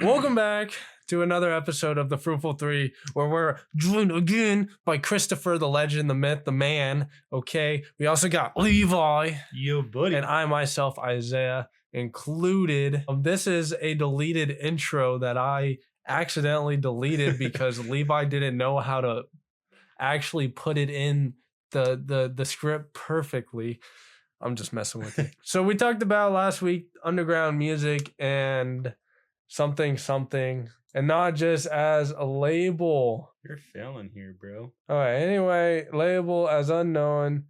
Welcome back to another episode of the Fruitful 3, where we're joined again by Christopher, the legend, the myth, the man. Okay, we also got Levi. Yo, buddy. And I myself, Isaiah, included. This is a deleted intro that I accidentally deleted because Levi didn't know how to actually put it in the script perfectly. I'm just messing with you. So we talked about last week underground music and something, and not just as a label. You're failing here, bro. All right. Anyway, label as unknown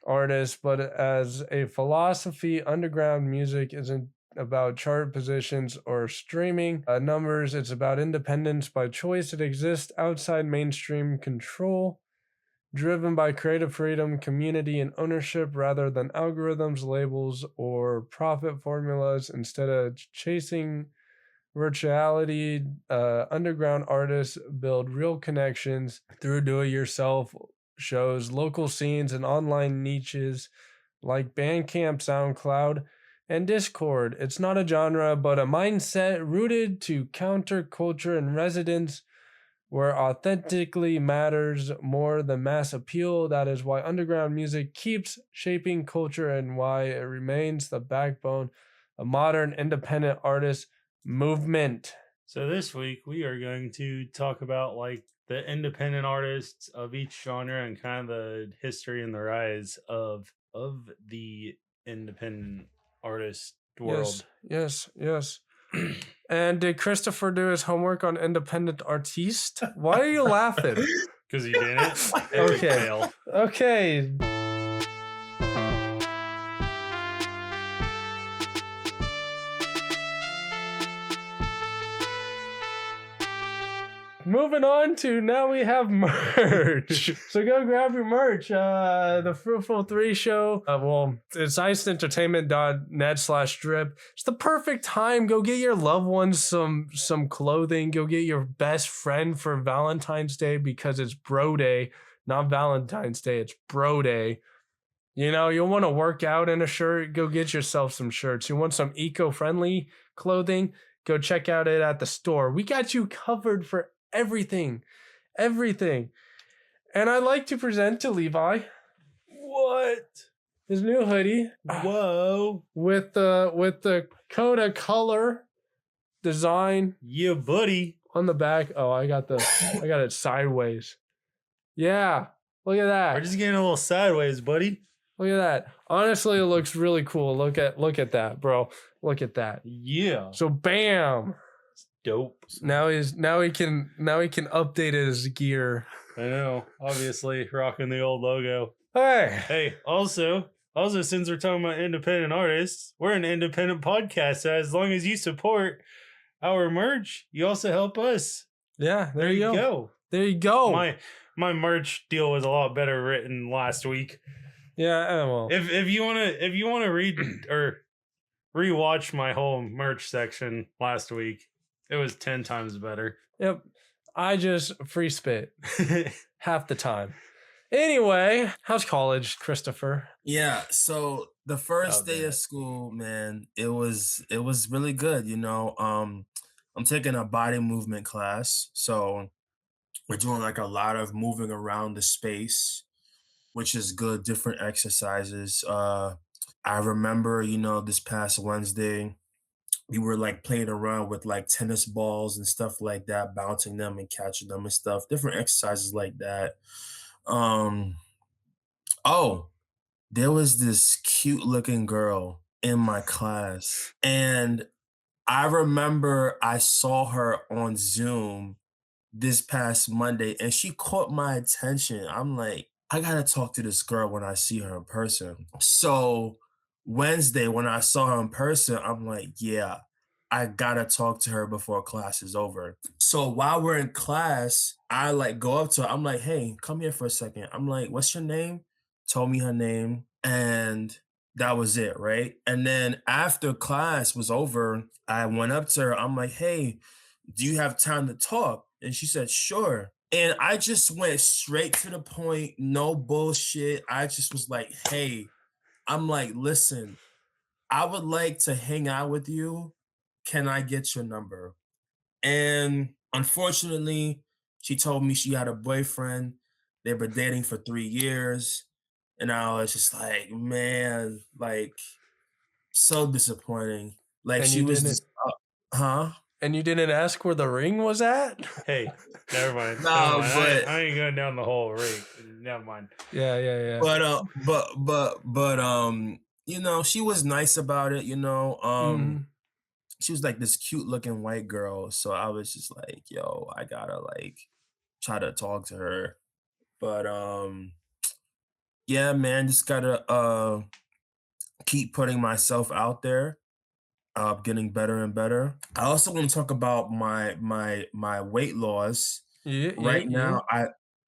artist, but as a philosophy. Underground music isn't about chart positions or streaming numbers. It's about independence by choice. It exists outside mainstream control, driven by creative freedom, community, and ownership rather than algorithms, labels, or profit formulas. Instead of chasing virtuality, underground artists build real connections through do-it-yourself shows, local scenes, and online niches like Bandcamp, SoundCloud, and Discord. It's not a genre, but a mindset rooted to counterculture and resonance where authentically matters more than mass appeal. That is why underground music keeps shaping culture and why it remains the backbone of modern independent artist movement. So this week we are going to talk about like the independent artists of each genre and kind of the history and the rise of the independent artist world. Yes. And did Christopher do his homework on independent artiste? Why are you laughing? Because he didn't. Okay. Moving on to now we have merch. So go grab your merch. The Fruitful 3 show. It's icentertainment.net/drip. It's the perfect time. Go get your loved ones some clothing. Go get your best friend for Valentine's Day because it's bro day, not Valentine's Day. It's bro day. You know, you'll want to work out in a shirt. Go get yourself some shirts. You want some eco-friendly clothing? Go check out it at the store. We got you covered for everything. And I'd like to present to Levi his new hoodie. Whoa. With the Coda color design. Yeah, buddy. On the back. Oh, I got it sideways. Yeah. Look at that. We're just getting a little sideways, buddy. Look at that. Honestly, it looks really cool. Look at that, bro. Look at that. Yeah. So bam. Dope. Now he can update his gear. I know. Obviously, rocking the old logo. Hey. Also, since we're talking about independent artists, we're an independent podcast. So as long as you support our merch, you also help us. Yeah, there you go. There you go. My merch deal was a lot better written last week. Yeah, well. If you wanna read or rewatch my whole merch section last week, it was 10 times better. Yep. I just free spit half the time. Anyway, how's college, Christopher? Yeah, so the first day of school, man, it was really good, you know. I'm taking a body movement class, so we're doing like a lot of moving around the space, which is good, different exercises. I remember, you know, this past Wednesday, we were like playing around with like tennis balls and stuff like that, bouncing them and catching them and stuff, different exercises like that. Oh, there was this cute looking girl in my class, and I remember I saw her on Zoom this past Monday and she caught my attention. I'm like, I gotta talk to this girl when I see her in person. So Wednesday, when I saw her in person, I'm like, yeah, I gotta talk to her before class is over. So while we're in class, I like go up to her. I'm like, hey, come here for a second. I'm like, what's your name? Told me her name, and that was it, right? And then after class was over, I went up to her. I'm like, hey, do you have time to talk? And she said, sure. And I just went straight to the point, no bullshit. I just was like, hey, I'm like, listen, I would like to hang out with you. Can I get your number? And unfortunately, she told me she had a boyfriend. They were dating for 3 years. And I was just like, man, like so disappointing. Like And she you was just, didn't huh? and you didn't ask where the ring was at? Hey, never mind. Never No, mind. but I ain't going down the whole ring. Never mind. Yeah. you know, she was nice about it, you know. Mhm. She was like this cute looking white girl. So I was just like, yo, I gotta like try to talk to her. But yeah, man, just gotta keep putting myself out there, getting better and better. I also want to talk about my weight loss. Right Yeah. now,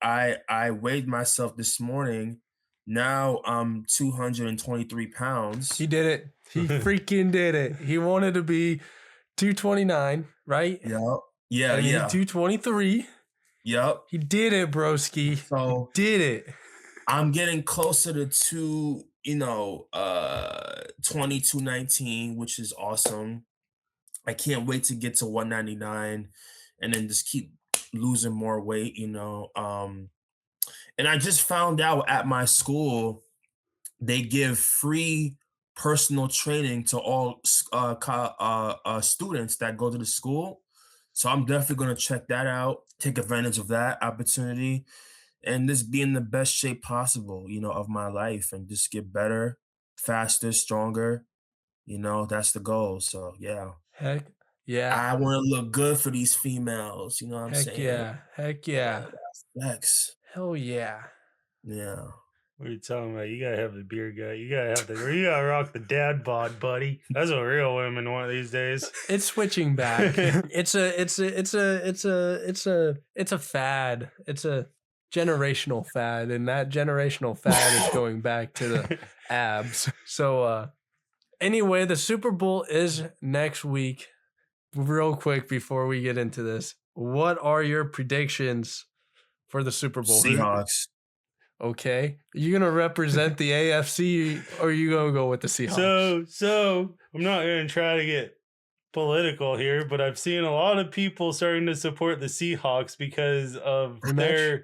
I weighed myself this morning. Now I'm 223 He pounds. did it. He freaking did it. He wanted to be 229, right? Yep. Yeah, And he yeah. 223. Yep. He did it, broski. So He did it. I'm getting closer to 2219, which is awesome. I can't wait to get to 199 and then just keep losing more weight, you know. And I just found out at my school they give free personal training to all students that go to the school. So I'm definitely going to check that out, take advantage of that opportunity, and just be in the best shape possible, you know, of my life and just get better, faster, stronger. You know, that's the goal. So yeah. Heck yeah. I want to look good for these females. You know what I'm Heck saying? yeah. Heck Yeah, yeah. that's flex. Hell yeah. Yeah. What are you talking about? You gotta have the beer gut. You gotta rock the dad bod, buddy. That's what real women want these days. It's switching back. It's a fad. It's a generational fad, and that generational fad is going back to the abs. So anyway, the Super Bowl is next week. Real quick before we get into this, what are your predictions for the Super Bowl? Seahawks. Okay. You gonna represent the AFC or you gonna go with the Seahawks? So I'm not gonna try to get political here, but I've seen a lot of people starting to support the Seahawks because of Rematch?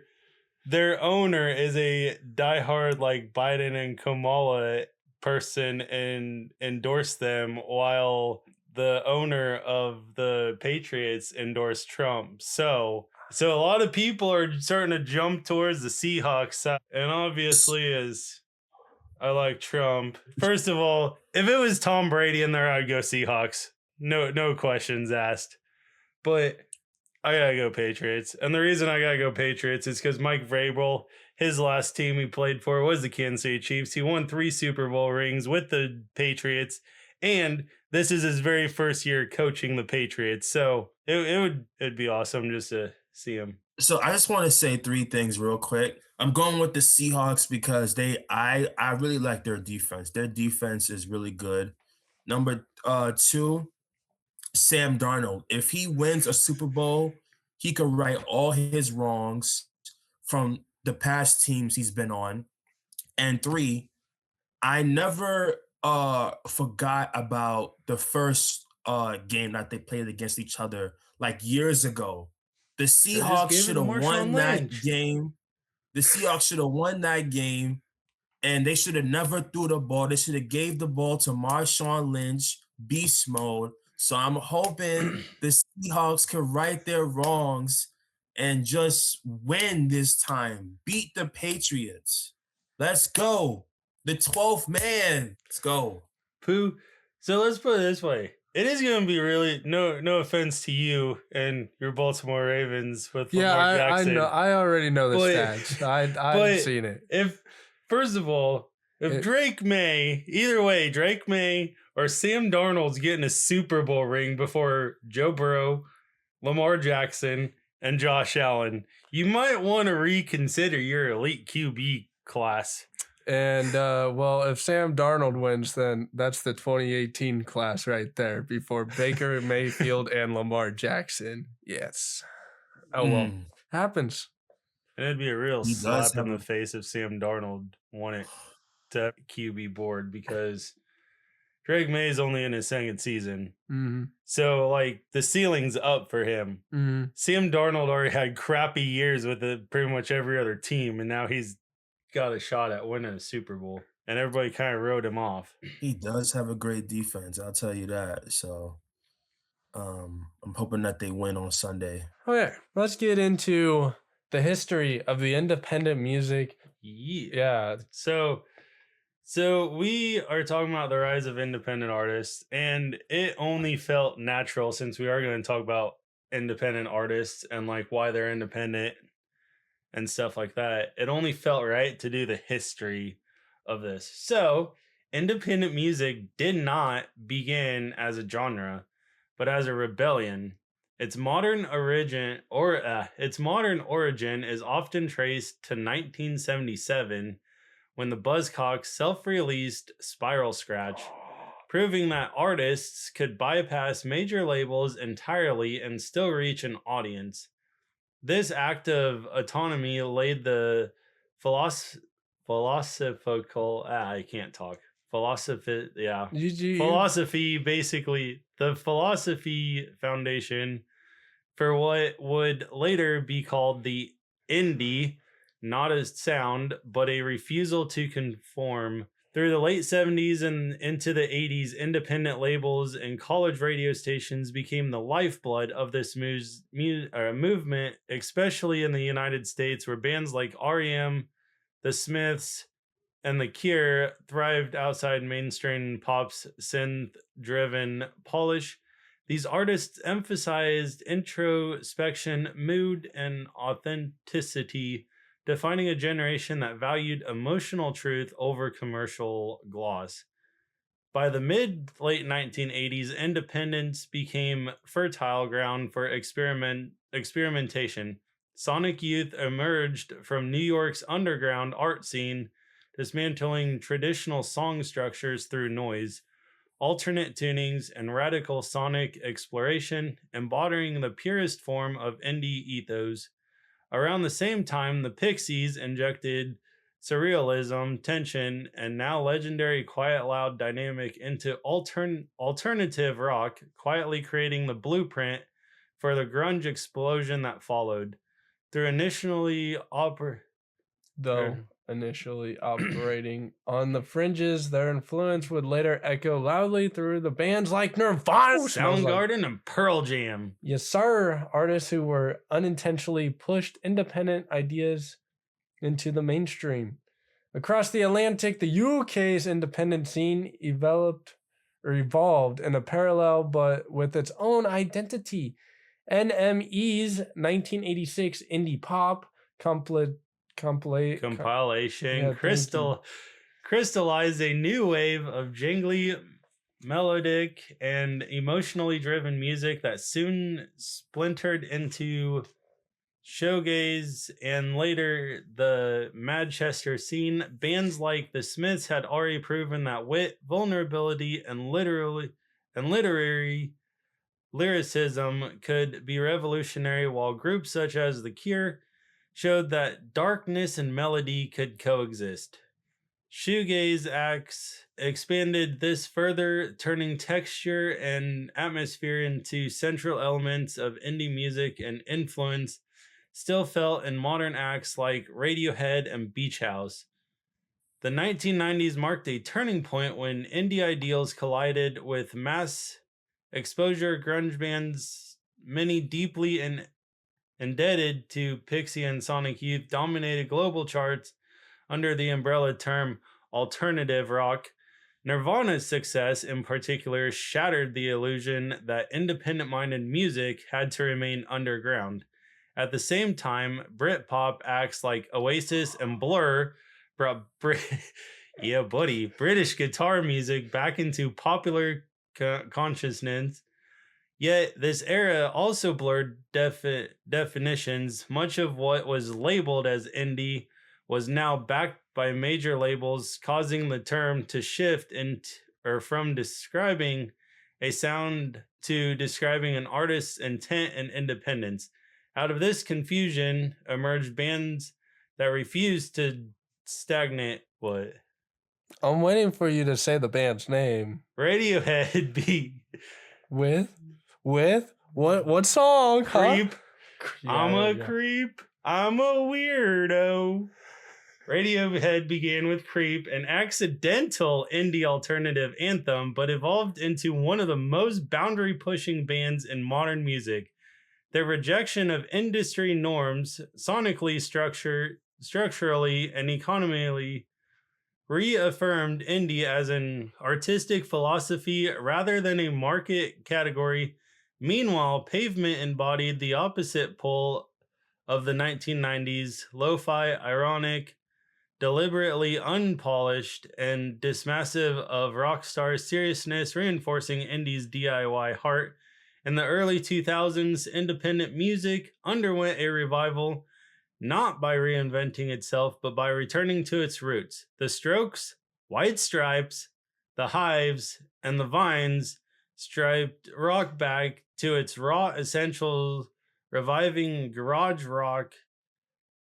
their owner is a diehard like Biden and Kamala person and endorsed them, while the owner of the Patriots endorsed Trump. So a lot of people are starting to jump towards the Seahawks side. And obviously, as I like Trump. First of all, if it was Tom Brady in there, I'd go Seahawks. No questions asked. But I gotta go Patriots. And the reason I gotta go Patriots is because Mike Vrabel, his last team he played for was the Kansas City Chiefs. He won 3 Super Bowl rings with the Patriots, and this is his very first year coaching the Patriots. So it'd be awesome just to see him. So I just want to say three things real quick. I'm going with the Seahawks because I really like their defense. Their defense is really good. Number two, Sam Darnold. If he wins a Super Bowl, he could right all his wrongs from the past teams he's been on. And three, I never forgot about the first game that they played against each other like years ago. The They just Seahawks gave it should to have Marshawn won that Lynch. game. The Seahawks should have won that game, and they should have never threw the ball. They should have gave the ball to Marshawn Lynch, beast mode. So I'm hoping the Seahawks can right their wrongs and just win this time. Beat the Patriots. Let's go. The 12th man. Let's go. Pooh. So let's put it this way. It is going to be really no offense to you and your Baltimore Ravens with Yeah, Lamar I Jackson. know. I already know the But- stats. I've but seen it. If first of all, if Drake May, either way, Drake May or Sam Darnold's getting a Super Bowl ring before Joe Burrow, Lamar Jackson, and Josh Allen, you might want to reconsider your elite QB class. And well, if Sam Darnold wins, then that's the 2018 class right there before Baker Mayfield and Lamar Jackson. Yes. Oh well, happens. And it'd be a real He does slap in have the face if Sam Darnold won it to QB board because Drake May's only in his second season. Mm-hmm. So, like, the ceiling's up for him. Mm-hmm. Sam Darnold already had crappy years with pretty much every other team, and now he's got a shot at winning a Super Bowl. And everybody kind of wrote him off. He does have a great defense, I'll tell you that. So I'm hoping that they win on Sunday. Okay, let's get into the history of the independent music. Yeah. So we are talking about the rise of independent artists, and it only felt natural, since we are going to talk about independent artists and like why they're independent and stuff like that. It only felt right to do the history of this. So, independent music did not begin as a genre, but as a rebellion. Its modern origin is often traced to 1977, when the Buzzcocks self-released Spiral Scratch, proving that artists could bypass major labels entirely and still reach an audience. This act of autonomy laid the philosophical I can't talk. Philosophy, yeah. Philosophy, basically, the philosophy foundation for what would later be called the indie, not a sound, but a refusal to conform. Through the late 70s and into the 80s, independent labels and college radio stations became the lifeblood of this movement, especially in the United States, where bands like R.E.M., The Smiths, and The Cure thrived outside mainstream pop's synth-driven polish. These artists emphasized introspection, mood, and authenticity, defining a generation that valued emotional truth over commercial gloss. By the mid-late 1980s, independence became fertile ground for experimentation. Sonic Youth emerged from New York's underground art scene, dismantling traditional song structures through noise, alternate tunings, and radical sonic exploration, embodying the purest form of indie ethos. Around the same time, the Pixies injected surrealism, tension, and now legendary quiet loud dynamic into alternative rock, quietly creating the blueprint for the grunge explosion that followed. Through initially operating on the fringes, their influence would later echo loudly through the bands like Nirvana, Soundgarden, and Pearl Jam. Yes, sir. Artists who were unintentionally pushed independent ideas into the mainstream. Across the Atlantic, the UK's independent scene evolved in a parallel but with its own identity. NME's 1986 indie pop compilation crystallized a new wave of jingly, melodic, and emotionally driven music that soon splintered into shoegaze and later the Manchester scene. Bands like the Smiths had already proven that wit, vulnerability, and literary lyricism could be revolutionary, while groups such as The Cure showed that darkness and melody could coexist. Shoegaze acts expanded this further, turning texture and atmosphere into central elements of indie music and influence still felt in modern acts like Radiohead and Beach House. The 1990s marked a turning point when indie ideals collided with mass exposure. Grunge bands, many deeply indebted to Pixie and Sonic Youth, dominated global charts under the umbrella term alternative rock. Nirvana's success, in particular, shattered the illusion that independent-minded music had to remain underground. At the same time, Britpop acts like Oasis and Blur brought British guitar music back into popular consciousness. Yet this era also blurred definitions. Much of what was labeled as indie was now backed by major labels, causing the term to shift from describing a sound to describing an artist's intent and independence. Out of this confusion emerged bands that refused to stagnate. What? I'm waiting for you to say the band's name. Radiohead With what song? Creep. Huh? I'm a creep. I'm a weirdo. Radiohead began with Creep, an accidental indie alternative anthem, but evolved into one of the most boundary-pushing bands in modern music. Their rejection of industry norms, sonically, structurally, and economically, reaffirmed indie as an artistic philosophy rather than a market category. Meanwhile, Pavement embodied the opposite pole of the 1990s, lo-fi, ironic, deliberately unpolished, and dismissive of rock star seriousness, reinforcing indie's DIY heart. In the early 2000s, independent music underwent a revival, not by reinventing itself, but by returning to its roots. The Strokes, White Stripes, The Hives, and The Vines striped rock back to its raw essentials, reviving garage rock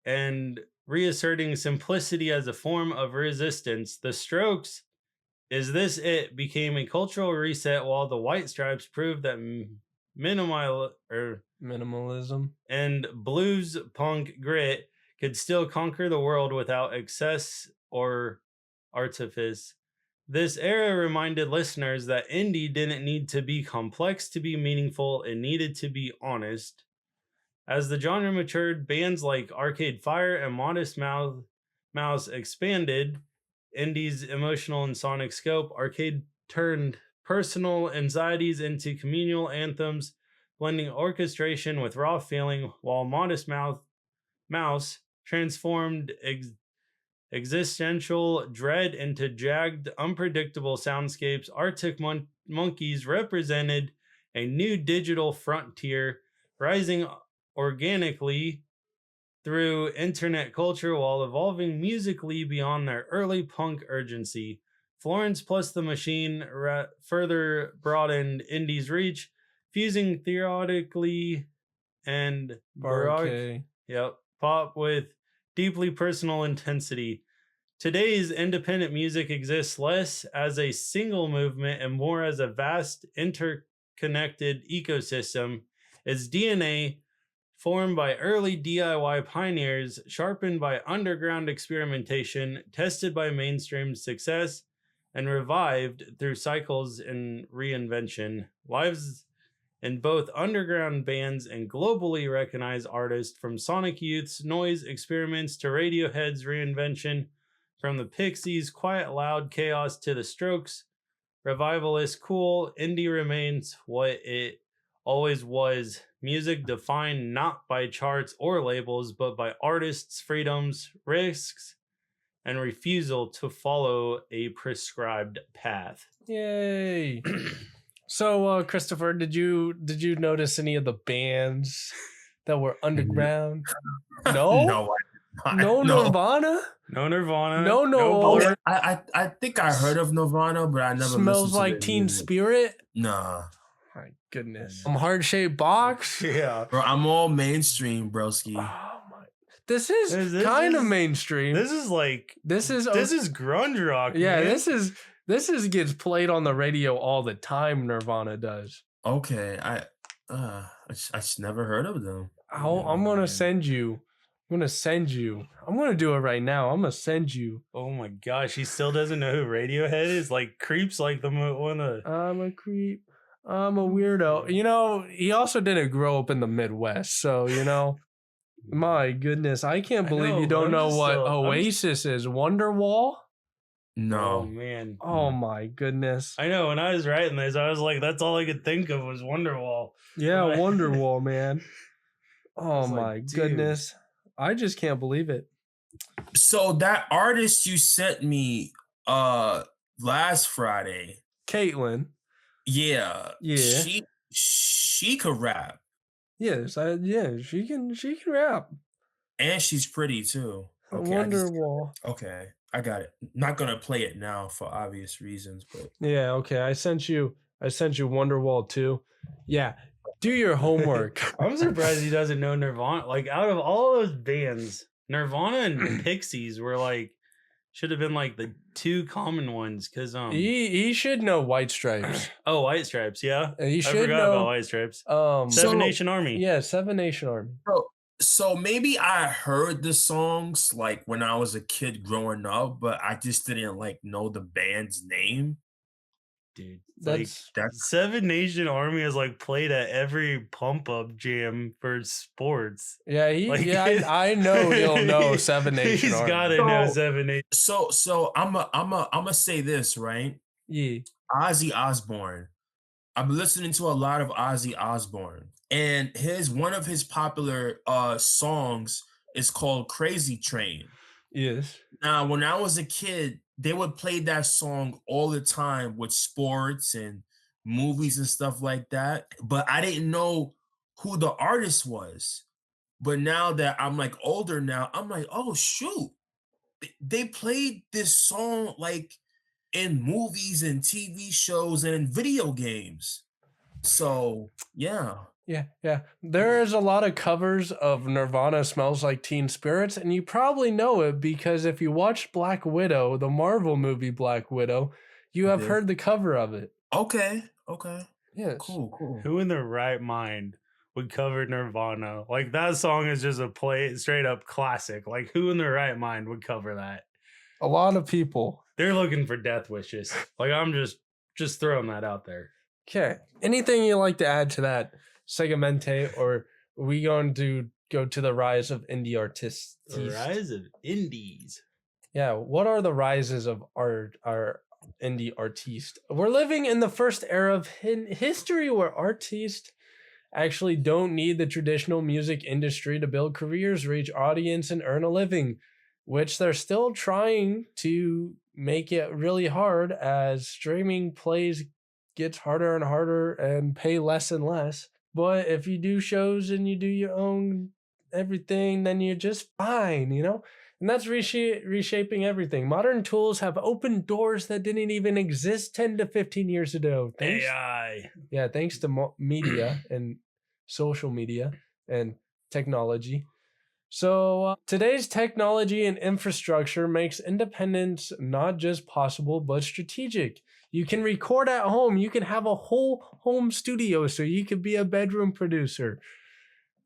and reasserting simplicity as a form of resistance. The Strokes' Is This It became a cultural reset, while the White Stripes proved that Minimalism and blues punk grit could still conquer the world without excess or artifice. This era reminded listeners that indie didn't need to be complex to be meaningful, it needed to be honest. As the genre matured, bands like Arcade Fire and Modest Mouse expanded indie's emotional and sonic scope. Arcade turned personal anxieties into communal anthems, blending orchestration with raw feeling, while Modest Mouse transformed existential dread into jagged, unpredictable soundscapes. Arctic Monkeys represented a new digital frontier, rising organically through internet culture while evolving musically beyond their early punk urgency. Florence Plus the Machine further broadened indie's reach, fusing theoretically and baroque pop with deeply personal intensity. Today's independent music exists less as a single movement and more as a vast interconnected ecosystem. Its DNA, formed by early DIY pioneers, sharpened by underground experimentation, tested by mainstream success, and revived through cycles and reinvention. Lives in both underground bands and globally recognized artists, from Sonic Youth's noise experiments to Radiohead's reinvention, from the Pixies' quiet, loud chaos to the Strokes' revivalist cool, indie remains what it always was. Music defined not by charts or labels, but by artists' freedoms, risks, and refusal to follow a prescribed path. Yay! So, Christopher, did you notice any of the bands that were underground? No, No, no Nirvana, No Nirvana, no Blur. I think I heard of Nirvana, but I never Smells listened to Like their Teen music. Spirit. Nah, My goodness, Heart-Shaped Box. Yeah, bro, I'm all mainstream, broski. Oh my! This is This kind of is- mainstream. This is grunge rock. Yeah, man. this is gets played on the radio all the time. Nirvana does. Okay, I just never heard of them. I'm gonna send you. I'm gonna do it right now. I'm gonna send you. Oh my gosh, he still doesn't know who Radiohead is. Like Creep's like the one of. I'm a creep. I'm a weirdo. You know, he also didn't grow up in the Midwest, so you know. My goodness, I can't believe you don't know what Oasis is. Wonderwall. No. Oh man. Oh my goodness. I know. When I was writing this, I was like, that's all I could think of was Wonderwall. Yeah, Right. Wonderwall, man. Oh was like, my dude. goodness. I just can't believe it. So that artist you sent me last Friday, Caitlin. yeah, Yeah. she could rap. Yes, she can rap. And she's pretty too. Okay, Wonderwall. Okay, I got it. Not gonna play it now for obvious reasons, but Yeah, okay. I sent you Wonderwall too. Yeah. Do your homework. I'm surprised he doesn't know Nirvana. Like out of all those bands, Nirvana and Pixies were like should have been like the two common ones because He should know White Stripes. oh, White Stripes, yeah. He I should forgot know about White Stripes. Seven Seven Nation Army. Yeah, Seven Nation Army. So maybe I heard the songs like when I was a kid growing up, but I just didn't like know the band's name. Dude, That's Seven Nation Army is like played at every pump up jam for sports. yeah. I know he'll know Seven Nation He's Army. got to know Seven Nation. So I'm say this, right? Yeah. Ozzy Osbourne. I've been listening to a lot of Ozzy Osbourne, and one of his popular songs is called Crazy Train. Yes. Now, when I was a kid, they would play that song all the time with sports and movies and stuff like that. But I didn't know who the artist was. But now that I'm like older now, I'm like, oh shoot. They played this song like in movies and TV shows and in video games. So yeah. Yeah. There is a lot of covers of Nirvana Smells Like Teen Spirits, and you probably know it because if you watched Black Widow, the Marvel movie Black Widow, you have heard the cover of it. Okay. Yes. Cool. Who in their right mind would cover Nirvana? Like that song is just a straight up classic. Like who in their right mind would cover that? A lot of people. They're looking for death wishes. Like I'm just throwing that out there. Okay. Anything you like to add to that, Segmente, or are we going to go to the rise of indie artists? The rise of indies. Yeah. What are the rises of our indie artists? We're living in the first era of history where artists actually don't need the traditional music industry to build careers, reach audience, and earn a living, which they're still trying to make it really hard as streaming plays gets harder and harder and pay less and less. But if you do shows and you do your own everything, then you're just fine, you know? And that's reshaping everything. Modern tools have opened doors that didn't even exist 10 to 15 years ago. AI. Yeah, thanks to media and social media and technology. So today's technology and infrastructure makes independence not just possible, but strategic. You can record at home. You can have a whole home studio, so you could be a bedroom producer.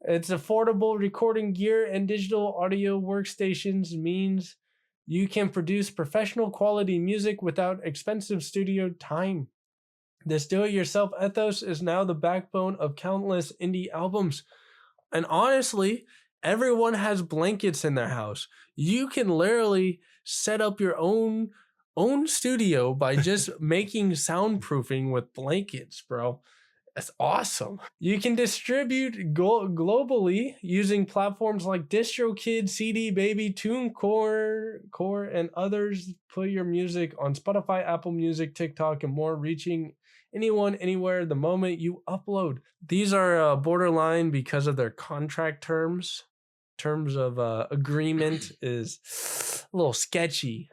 It's affordable recording gear and digital audio workstations means you can produce professional quality music without expensive studio time. This do-it-yourself ethos is now the backbone of countless indie albums. And honestly, everyone has blankets in their house. You can literally set up your own studio by just making soundproofing with blankets, bro. That's awesome. You can distribute globally using platforms like DistroKid, CD Baby, TuneCore, and others. Put your music on Spotify, Apple Music, TikTok, and more, reaching anyone, anywhere, the moment you upload. These are borderline because of their contract terms. Terms of agreement is a little sketchy,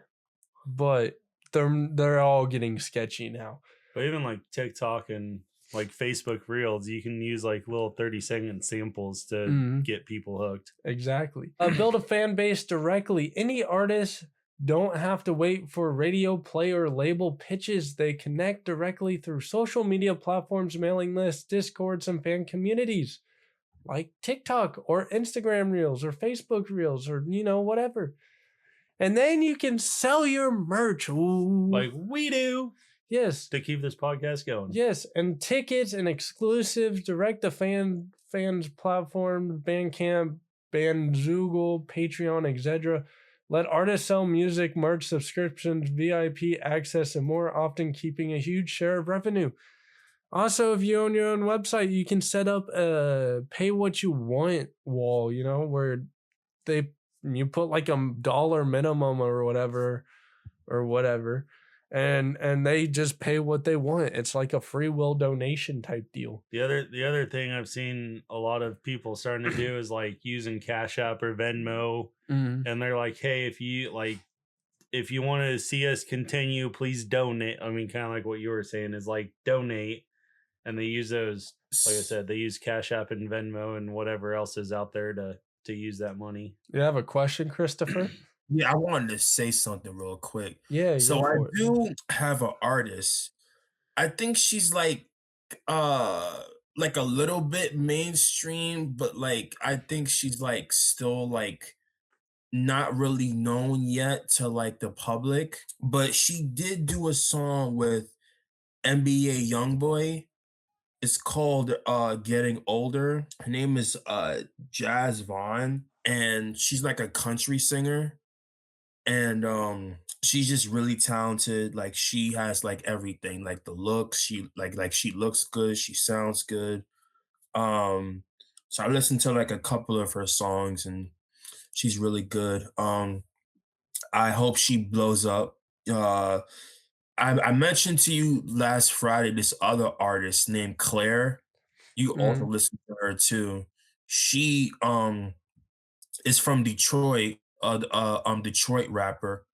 but they're all getting sketchy now. But even like TikTok and like Facebook Reels, you can use like little 30-second samples to get people hooked. Exactly. Build a fan base directly. Any artists don't have to wait for radio play or label pitches. They connect directly through social media platforms, mailing lists, Discords, and fan communities like TikTok or Instagram Reels or Facebook Reels or, whatever. And then you can sell your merch. Ooh. Like we do. Yes. To keep this podcast going. Yes. And tickets and exclusives direct to fans platform, Bandcamp, Bandzoogle, Patreon, etc. Let artists sell music, merch, subscriptions, VIP access, and more, often keeping a huge share of revenue. Also, if you own your own website, you can set up a pay what you want wall, where you put like $1 minimum or whatever, and they just pay what they want. It's like a free will donation type deal. The other thing I've seen a lot of people starting to do is like using Cash App or Venmo, and they're like, hey, if you want to see us continue, please donate. I mean, kind of like what you were saying is like donate. And they use those, like I said, they use Cash App and Venmo and whatever else is out there to use that money. You have a question, Christopher? Yeah, I wanted to say something real quick. Yeah, go So I for it. do have an artist. I think she's uh like a little bit mainstream, but like I think she's like still like not really known yet to like the public. But she did do a song with NBA Youngboy. It's called Getting Older. Her name is Jazz Vaughn, and she's like a country singer. And she's just really talented. Like she has like everything, like the looks, she looks good, she sounds good. Um so I listened to like a couple of her songs and she's really good. I hope she blows up. Uh I mentioned to you last Friday this other artist named Claire. You also Mhm. listen to her too. She is from Detroit, Detroit rapper.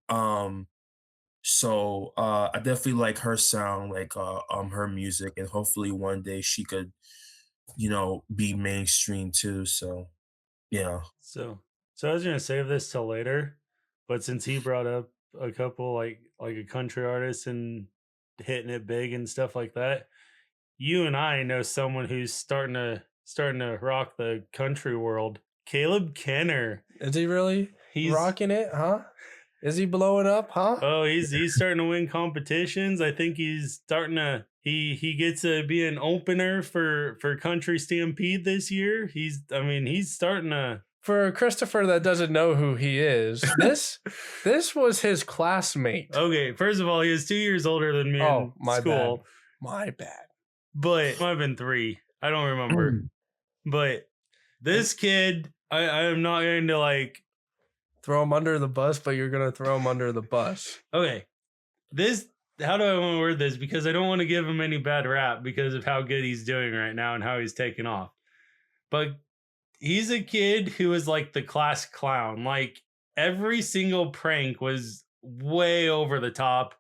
So I definitely like her sound, like her music, and hopefully one day she could, be mainstream too. So yeah. So, so I was gonna save this till later, but since he brought up a couple like a country artist and hitting it big and stuff like that, you and I know someone who's starting to rock the country world. Caleb Kenner. Is he really He's rocking it, huh? Is he blowing up, huh? Oh, he's starting to win competitions. I think he's starting to he gets to be an opener for Country Stampede this year. He's starting to. For Christopher that doesn't know who he is, this was his classmate. Okay, first of all, he is 2 years older than me Oh, in my school, bad. My bad. but might have been 3. I don't remember. But this kid, I am not going to like. Throw him under the bus, but you're gonna throw him under the bus. Okay, this. How do I want to word this? Because I don't want to give him any bad rap because of how good he's doing right now and how he's taking off. But he's a kid who is like the class clown. Like every single prank was way over the top.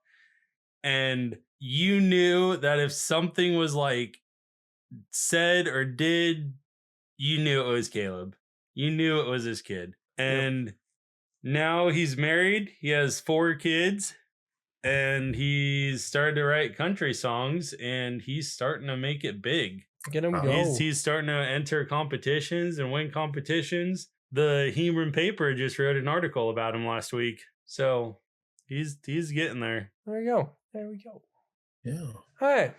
And you knew that if something was like said or did, you knew it was Caleb. You knew it was his kid. And now he's married. He has 4 kids. And he's started to write country songs. And he's starting to make it big. Get him go. He's starting to enter competitions and win competitions. The Hebron paper just wrote an article about him last week. So he's getting there. There we go. There we go. Yeah. Hey.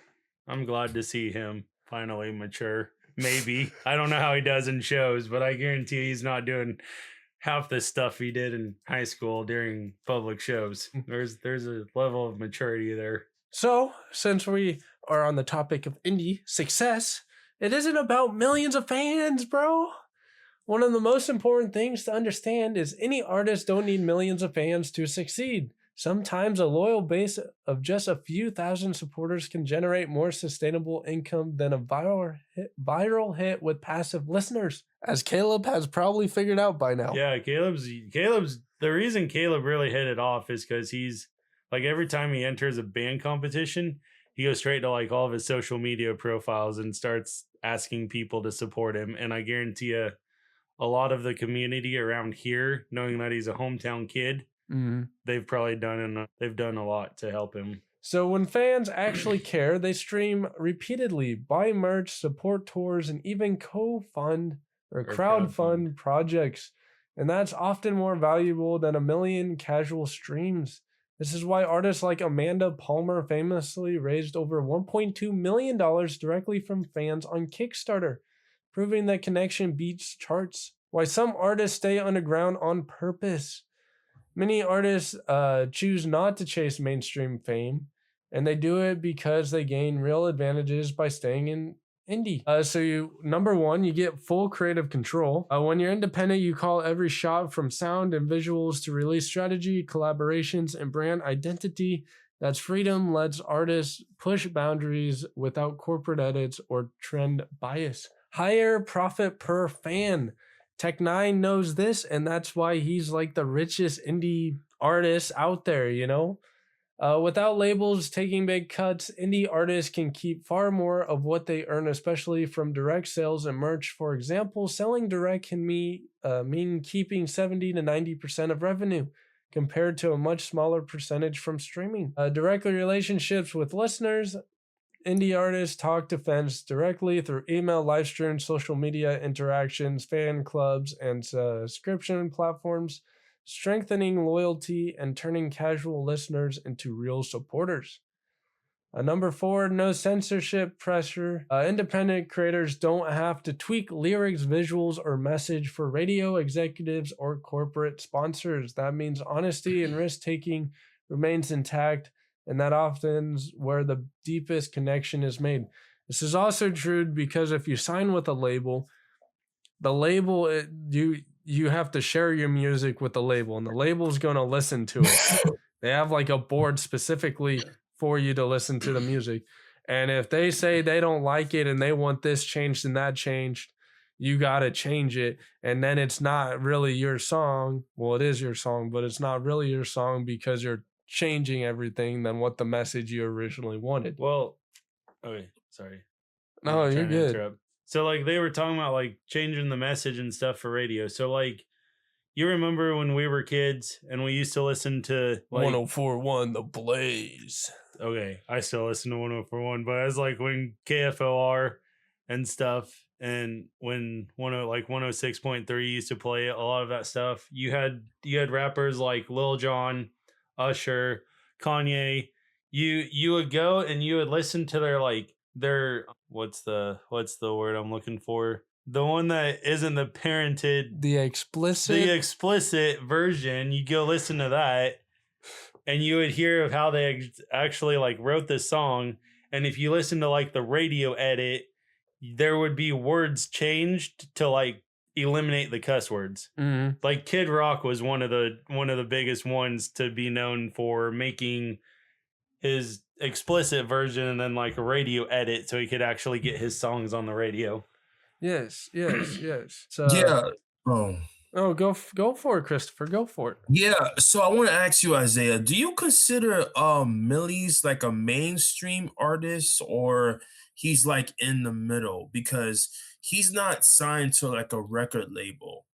I'm glad to see him finally mature. Maybe. I don't know how he does in shows, but I guarantee he's not doing half the stuff he did in high school during public shows. There's a level of maturity there. So, since we are on the topic of indie success, it isn't about millions of fans, bro. One of the most important things to understand is any artist don't need millions of fans to succeed. Sometimes a loyal base of just a few thousand supporters can generate more sustainable income than a viral hit with passive listeners, as Caleb has probably figured out by now. Yeah, Caleb's the reason Caleb really hit it off is because he's like every time he enters a band competition, he goes straight to like all of his social media profiles and starts asking people to support him. And I guarantee you, a lot of the community around here, knowing that he's a hometown kid, they've probably done a lot to help him. So when fans actually care, they stream repeatedly, buy merch, support tours, and even co-fund or crowdfund projects. And that's often more valuable than a million casual streams. This is why artists like Amanda Palmer famously raised over $1.2 million directly from fans on Kickstarter, proving that connection beats charts. Why some artists stay underground on purpose. Many artists choose not to chase mainstream fame, and they do it because they gain real advantages by staying in indie. Number one, you get full creative control. When you're independent, you call every shot from sound and visuals to release strategy, collaborations, and brand identity. That's freedom lets artists push boundaries without corporate edits or trend bias. Higher profit per fan. Tech N9ne knows this, and that's why he's like the richest indie artist out there, you know? Without labels taking big cuts, indie artists can keep far more of what they earn, especially from direct sales and merch. For example, selling direct can mean keeping 70 to 90% of revenue, compared to a much smaller percentage from streaming. Directly relationships with listeners. Indie artists talk to fans directly through email, live streams, social media interactions, fan clubs, and subscription platforms, strengthening loyalty and turning casual listeners into real supporters. Number 4, no censorship pressure. Independent creators don't have to tweak lyrics, visuals, or message for radio executives or corporate sponsors. That means honesty and risk taking remains intact, and that often is where the deepest connection is made. This is also true because if you sign with a label, the label you have to share your music with the label, and the label's going to listen to it. They have like a board specifically for you to listen to the music. And if they say they don't like it and they want this changed and that changed, you got to change it. And then it's not really your song. Well, it is your song, but it's not really your song because you're changing everything than what the message you originally wanted. Well, okay, sorry. No, you're good. So like they were talking about like changing the message and stuff for radio. So like you remember when we were kids and we used to listen to like 104.1 The Blaze. Okay, I still listen to 104.1, but as like when KFOR and stuff, and when 106.3 used to play a lot of that stuff, you had rappers like Lil Jon, Usher, Kanye. You would go and you would listen to their what's the word I'm looking for? The one that isn't the parented, the explicit version. You go listen to that, and you would hear of how they actually like wrote this song. And if you listen to like the radio edit, there would be words changed to like eliminate the cuss words. Mm-hmm. Like Kid Rock was one of the biggest ones to be known for making his explicit version and then like a radio edit so he could actually get his songs on the radio. Yes. So, yeah. Oh, go for it, Christopher. Go for it. Yeah. So I want to ask you, Isaiah, do you consider Millie's like a mainstream artist, or he's like in the middle? Because he's not signed to like a record label.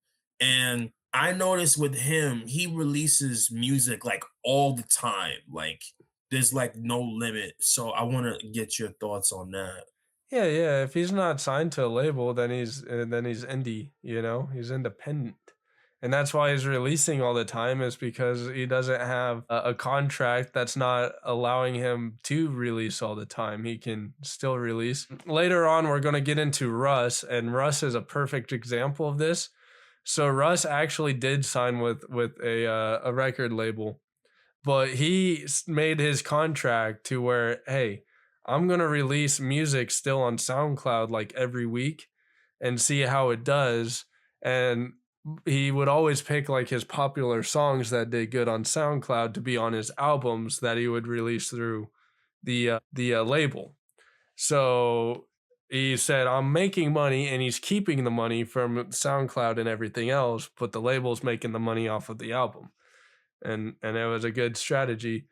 And I noticed with him, he releases music like all the time. Like there's like no limit. So I want to get your thoughts on that. Yeah. If he's not signed to a label, then he's indie. He's independent, and that's why he's releasing all the time. Is because he doesn't have a contract that's not allowing him to release all the time. He can still release. Later on, we're going to get into Russ, and Russ is a perfect example of this. So Russ actually did sign with a record label, but he made his contract to where, hey, I'm going to release music still on SoundCloud like every week and see how it does. And he would always pick like his popular songs that did good on SoundCloud to be on his albums that he would release through the label. So he said, I'm making money, and he's keeping the money from SoundCloud and everything else, but the label's making the money off of the album. And it was a good strategy.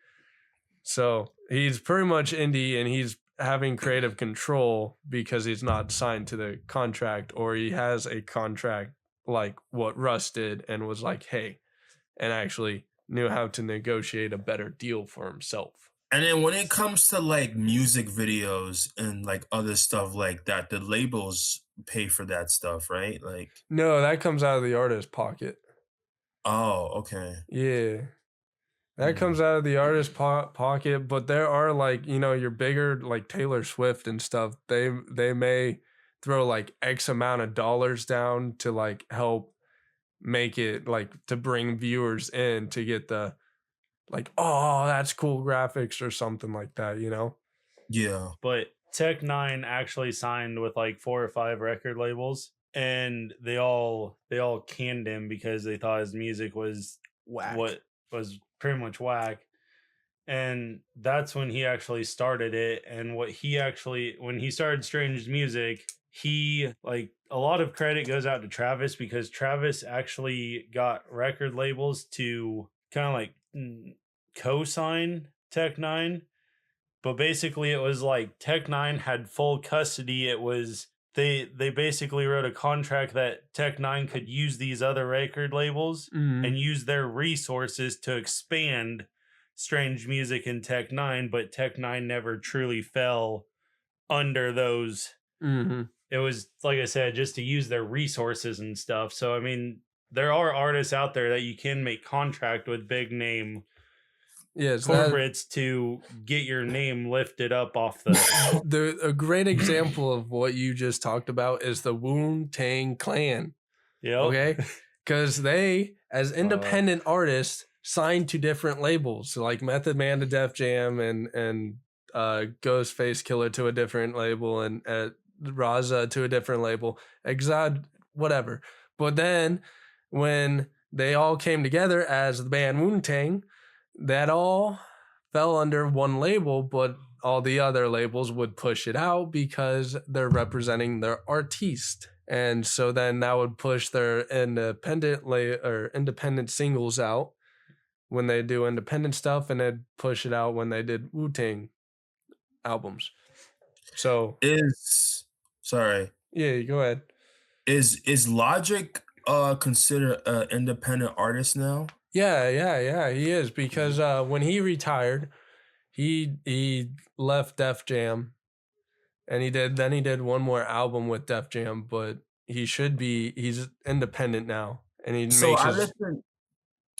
So he's pretty much indie, and he's having creative control because he's not signed to the contract, or he has a contract like what Russ did and was like, hey, and actually knew how to negotiate a better deal for himself. And then when it comes to like music videos and like other stuff like that, the labels pay for that stuff, right? Like, no, that comes out of the artist's pocket. Oh, okay. Yeah. That comes out of the artist's pocket, but there are like, your bigger like Taylor Swift and stuff. They may throw like X amount of dollars down to like help make it like to bring viewers in to get the like, oh, that's cool graphics or something like that, Yeah. But Tech N9ne actually signed with like 4 or 5 record labels, and they all canned him because they thought his music was whack. What was pretty much whack. And that's when he actually started it. And when he started Strange Music, he like a lot of credit goes out to Travis, because Travis actually got record labels to kind of like co-sign Tech N9ne, but basically it was like Tech N9ne had full custody. It was they basically wrote a contract that Tech N9ne could use these other record labels and use their resources to expand Strange Music in Tech N9ne, but Tech N9ne never truly fell under those. It was, like I said, just to use their resources and stuff. So I mean, there are artists out there that you can make contract with big name corporates to get your name lifted up off the. A great example of what you just talked about is the Wu-Tang Clan. Yeah. Okay, because they, as independent artists, signed to different labels, like Method Man to Def Jam and Ghostface Killer to a different label, and Raza to a different label, Exod, whatever. But then when they all came together as the band Wu-Tang, that all fell under one label, but all the other labels would push it out because they're representing their artiste. And so then that would push their independent singles out when they do independent stuff, and they'd push it out when they did Wu-Tang albums. So yeah, go ahead. Is Logic considered an independent artist now? Yeah, he is, because when he retired, he left Def Jam, and he did one more album with Def Jam, but he's independent now, and he I listened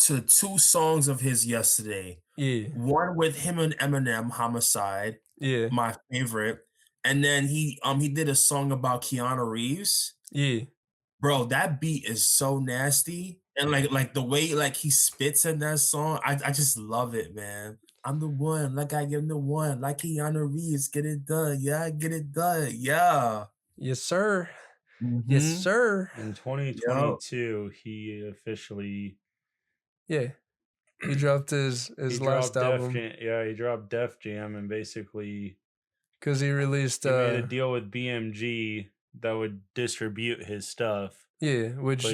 to 2 songs of his yesterday. Yeah. One with him and Eminem, Homicide. Yeah. My favorite. And then he did a song about Keanu Reeves. Yeah. Bro, that beat is so nasty. And like the way like he spits in that song, I just love it, man. I'm the one, like I am the one, like Keanu Reeves, get it done. Yeah, get it done. Yeah. Yes, sir. Yes, sir. In 2022, he officially he dropped his last album. He dropped Def Jam, and basically because he released he made a deal with BMG that would distribute his stuff. Yeah, which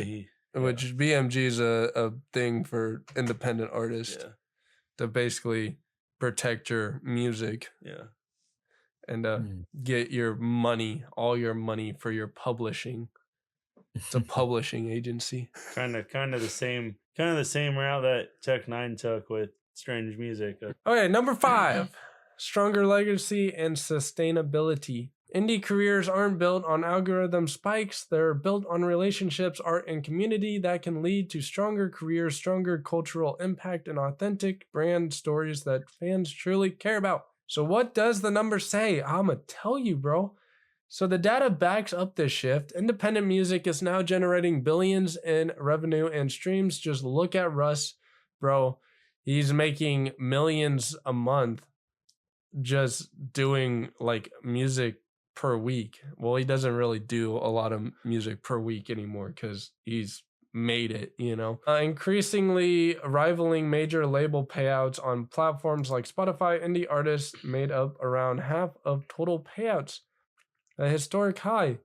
BMG is a thing for independent artists to basically protect your music. Yeah. And get your money, all your money for your publishing. It's a publishing agency. Kind of the same route that Tech N9ne took with Strange Music. Okay, number 5. Stronger legacy and sustainability. Indie careers aren't built on algorithm spikes. They're built on relationships, art, and community that can lead to stronger careers, stronger cultural impact, and authentic brand stories that fans truly care about. So what does the number say? I'm going to tell you, bro. So the data backs up this shift. Independent music is now generating billions in revenue and streams. Just look at Russ, bro. He's making millions a month just doing like music per week. Well, he doesn't really do a lot of music per week anymore because he's made it, you know. Increasingly rivaling major label payouts on platforms like Spotify, indie artists made up around half of total payouts. A historic high.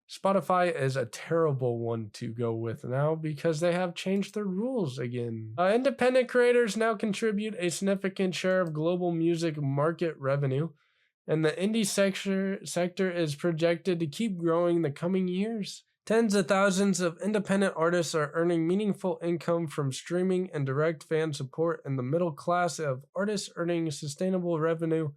Spotify is a terrible one to go with now because they have changed their rules again. Independent creators now contribute a significant share of global music market revenue, and the indie sector is projected to keep growing the coming years. Tens of thousands of independent artists are earning meaningful income from streaming and direct fan support, and the middle class of artists earning sustainable revenue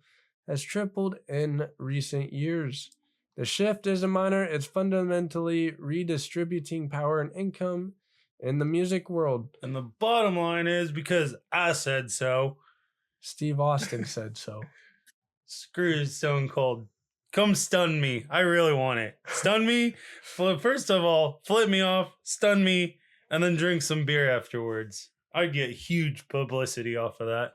has tripled in recent years. The shift isn't minor, it's fundamentally redistributing power and income in the music world. And the bottom line is, because I said so. Steve Austin said so. Screw Stone Cold. Come stun me. I really want it. Stun me. First of all, flip me off, stun me, and then drink some beer afterwards. I'd get huge publicity off of that.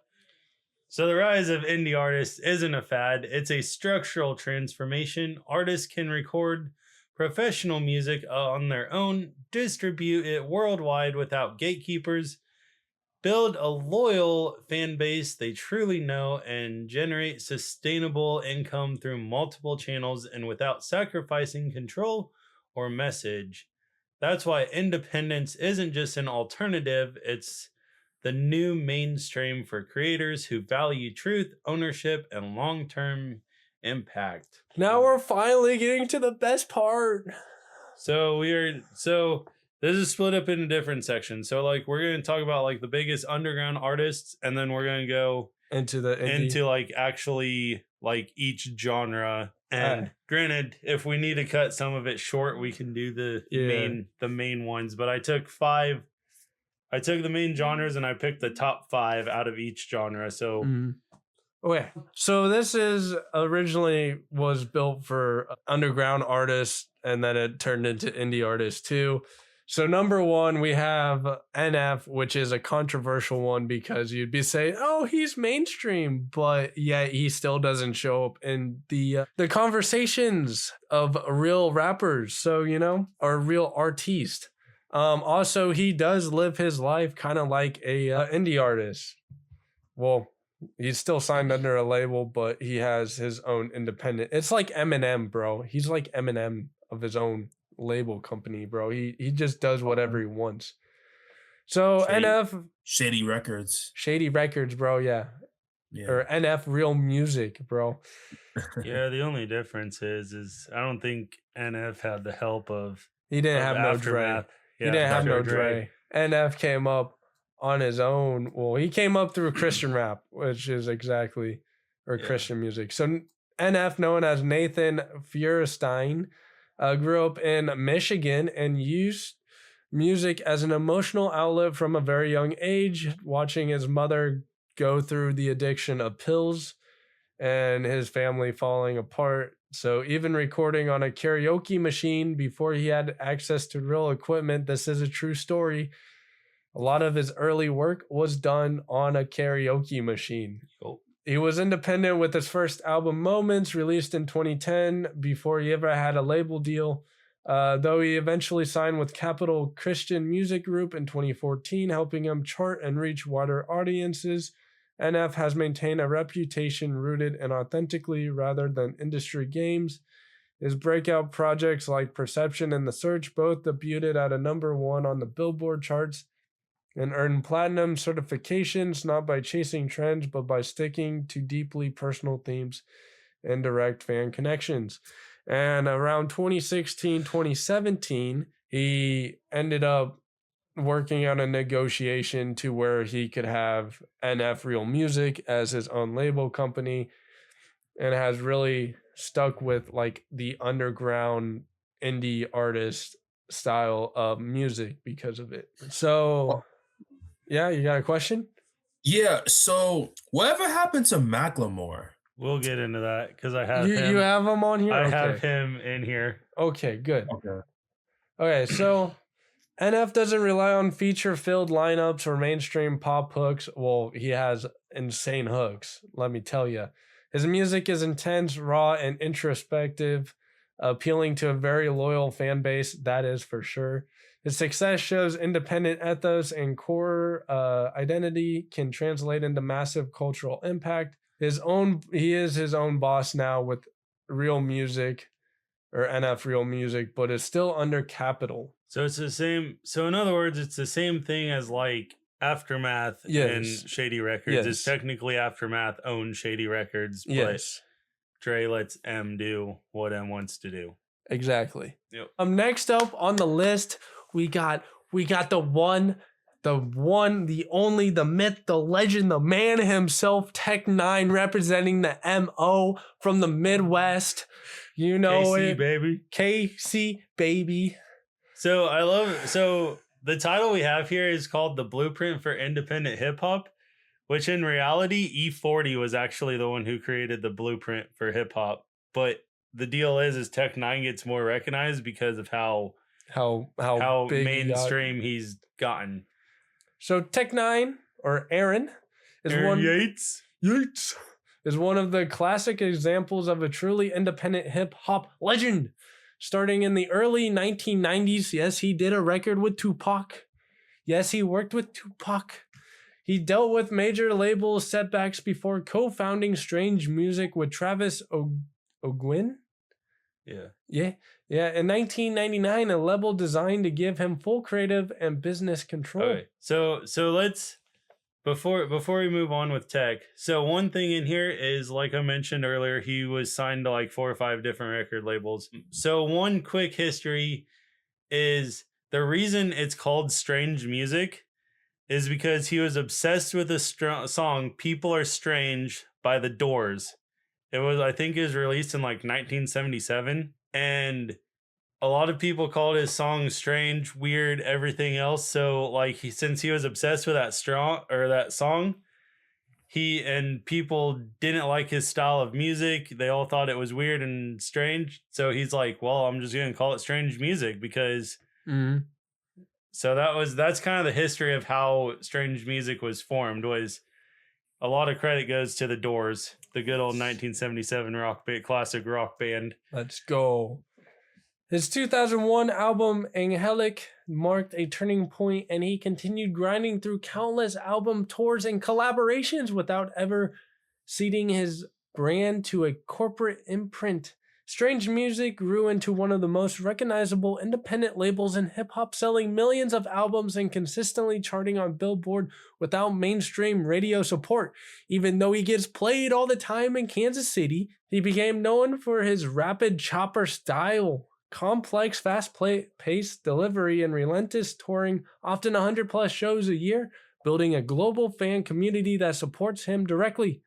So the rise of indie artists isn't a fad. It's a structural transformation. Artists can record professional music on their own, distribute it worldwide without gatekeepers, build a loyal fan base they truly know, and generate sustainable income through multiple channels and without sacrificing control or message. That's why independence isn't just an alternative, it's the new mainstream for creators who value truth, ownership, and long-term impact. Now we're finally getting to the best part. So this is split up into different sections. So like we're gonna talk about like the biggest underground artists, and then we're gonna go into like actually like each genre. And granted, if we need to cut some of it short, we can do the main ones. But I took the main genres and I picked the top 5 out of each genre. So okay. So this is originally was built for underground artists, and then it turned into indie artists too. So number 1, we have NF, which is a controversial one because you'd be saying, oh, he's mainstream, but yet he still doesn't show up in the conversations of real rappers. So, or real artiste. Also, he does live his life kind of like a indie artist. Well, he's still signed under a label, but he has his own independent. It's like Eminem, bro. He's like Eminem of his own label company, bro. He just does whatever he wants. So NF Shady Records, bro. Yeah. Or NF Real Music, bro. Yeah, the only difference is I don't think NF had the help of he didn't have no Dre. He didn't have no Dre. NF came up on his own. Well, he came up through Christian rap, which is Christian music. So NF, known as Nathan Feuerstein, grew up in Michigan and used music as an emotional outlet from a very young age, watching his mother go through the addiction of pills and his family falling apart. So even recording on a karaoke machine before he had access to real equipment, this is a true story. A lot of his early work was done on a karaoke machine. Oh. He was independent with his first album, Moments, released in 2010 before he ever had a label deal. Though he eventually signed with Capital Christian Music Group in 2014, helping him chart and reach wider audiences. NF has maintained a reputation rooted in authentically rather than industry games. His breakout projects like Perception and The Search both debuted at a number 1 on the Billboard charts and earned platinum certifications, not by chasing trends, but by sticking to deeply personal themes and direct fan connections. And around 2016, 2017, he ended up working on a negotiation to where he could have NF Real Music as his own label company, and has really stuck with like the underground indie artist style of music because of it. So yeah, you got a question? Yeah, so whatever happened to Macklemore? We'll get into that because I have him. You have him on here? I have him in here. Okay, good. Okay, so NF doesn't rely on feature-filled lineups or mainstream pop hooks. Well, he has insane hooks, let me tell you. His music is intense, raw, and introspective, appealing to a very loyal fan base, that is for sure. His success shows independent ethos and core identity can translate into massive cultural impact. He is his own boss now with Real Music, or NF Real Music, but is still under Capital. So it's the same. So in other words, it's the same thing as like Aftermath and Shady Records. Yes. It's technically Aftermath owns Shady Records, but Dre lets M do what M wants to do. Exactly. Yep. Next up on the list, we got the one, the only, the myth, the legend, the man himself, Tech N9ne, representing the MO from the Midwest. You know KC, it, baby. KC, baby. So the title we have here is called The Blueprint for Independent Hip Hop, which in reality, E40 was actually the one who created the blueprint for hip hop. But the deal is Tech N9ne gets more recognized because of how big mainstream he's gotten. So Tech N9ne, or Aaron Yates is one of the classic examples of a truly independent hip hop legend. Starting in the early 1990s, yes, he did a record with Tupac. Yes, he worked with Tupac. He dealt with major label setbacks before co-founding Strange Music with Travis O'Gwin. Yeah. In 1999, a label designed to give him full creative and business control. Okay. So let's Before we move on with Tech, so one thing in here is, like I mentioned earlier, he was signed to like 4 or 5 different record labels. So one quick history is the reason it's called Strange Music is because he was obsessed with a song "People Are Strange" by The Doors. I think it was released in like 1977, and a lot of people called his song strange, weird, everything else. So like since he was obsessed with that song, people didn't like his style of music. They all thought it was weird and strange. So he's like, well, I'm just gonna call it Strange Music because so that's kind of the history of how Strange Music was formed. Was a lot of credit goes to The Doors, the good old 1977 classic rock band. Let's go. His 2001 album Angelic marked a turning point, and he continued grinding through countless album tours and collaborations without ever ceding his brand to a corporate imprint. Strange Music grew into one of the most recognizable independent labels in hip-hop, selling millions of albums and consistently charting on Billboard without mainstream radio support. Even though he gets played all the time in Kansas City, he became known for his rapid chopper style, complex, fast-paced delivery, and relentless touring, often 100-plus shows a year, building a global fan community that supports him directly.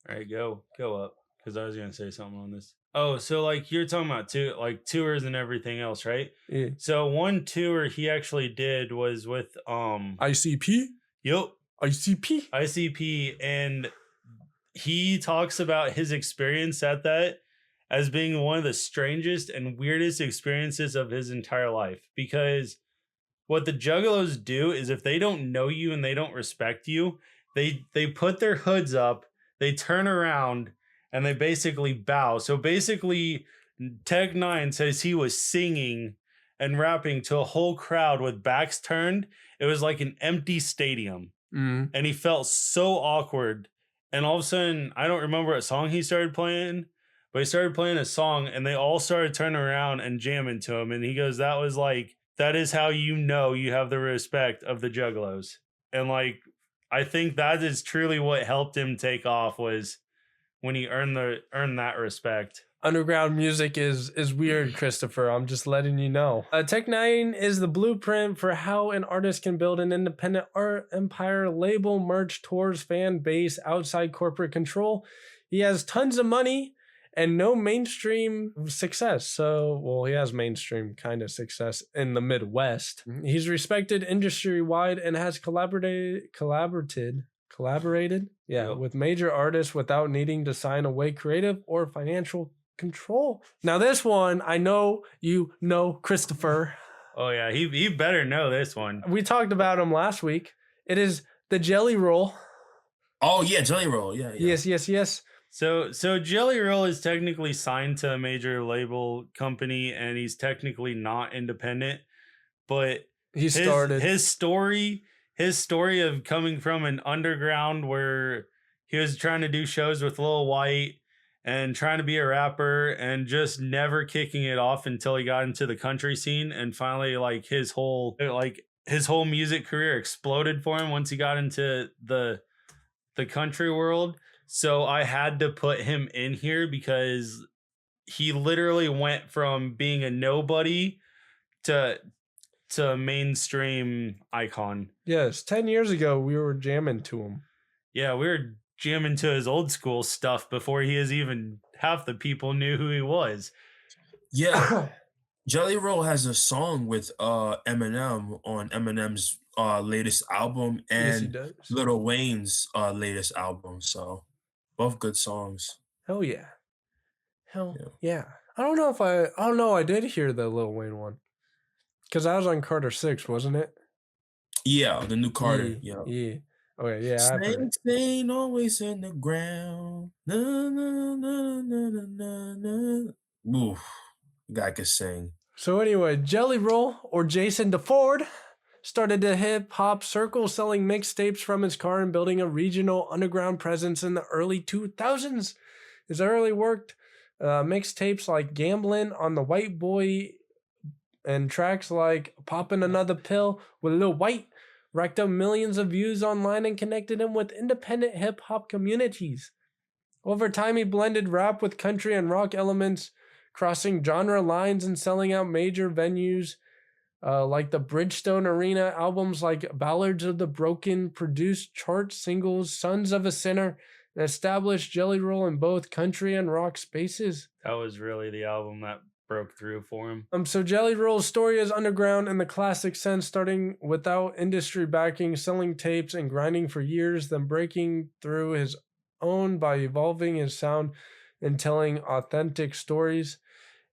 All right, go up, because I was going to say something on this. Oh, so like you're talking about tours and everything else, right? Yeah. So one tour he actually did was with ICP? Yep. ICP, and he talks about his experience at that as being one of the strangest and weirdest experiences of his entire life. Because what the Juggalos do is if they don't know you and they don't respect you, they put their hoods up, they turn around, and they basically bow. So basically, Tech N9ne says he was singing and rapping to a whole crowd with backs turned. It was like an empty stadium. And he felt so awkward. And all of a sudden, I don't remember what song he started playing, but he started playing a song and they all started turning around and jamming to him. And he goes, that is how you know you have the respect of the Juggalos. And like, I think that is truly what helped him take off, was when he earned that respect. Underground music is weird, Christopher. I'm just letting you know. Tech N9ne is the blueprint for how an artist can build an independent art empire, label, merch, tours, fan base, outside corporate control. He has tons of money and no mainstream success. So, he has mainstream kind of success in the Midwest. He's respected industry-wide and has collaborated with major artists without needing to sign away creative or financial control. Now this one, I know you know Christopher. Oh yeah, he better know this one. We talked about him last week. It is the Jelly Roll. Oh yeah, Jelly Roll. Yeah. Yes. So Jelly Roll is technically signed to a major label company, and he's technically not independent, but his story of coming from an underground where he was trying to do shows with Lil White and trying to be a rapper and just never kicking it off until he got into the country scene, and finally like his whole music career exploded for him once he got into the country world. So I had to put him in here because he literally went from being a nobody to mainstream icon. Yes, 10 years ago we were jamming to him. Yeah, we were jamming to his old school stuff before half the people knew who he was. Yeah. Jelly Roll has a song with Eminem on Eminem's latest album and Lil Wayne's latest album. So both good songs. Hell yeah. Yeah. I don't know. I did hear the Lil Wayne one. Because I was on Carter 6, wasn't it? Yeah, the new Carter. Yeah. Okay, yeah. Snakes ain't always in the ground. Na, na, na, na, na, na. Oof. Guy could sing. So anyway, Jelly Roll, or Jason DeFord, started the hip-hop circle selling mixtapes from his car and building a regional underground presence in the early 2000s. His early worked mixtapes like Gamblin' on the White Boy and tracks like Poppin' Another Pill with Lil White racked up millions of views online and connected him with independent hip-hop communities. Over time, he blended rap with country and rock elements, crossing genre lines and selling out major venues like the Bridgestone Arena. Albums like Ballads of the Broken produced chart singles, Sons of a Sinner, and established Jelly Roll in both country and rock spaces. That was really the album that broke through for him. So Jelly Roll's story is underground in the classic sense, starting without industry backing, selling tapes and grinding for years, then breaking through his own by evolving his sound and telling authentic stories.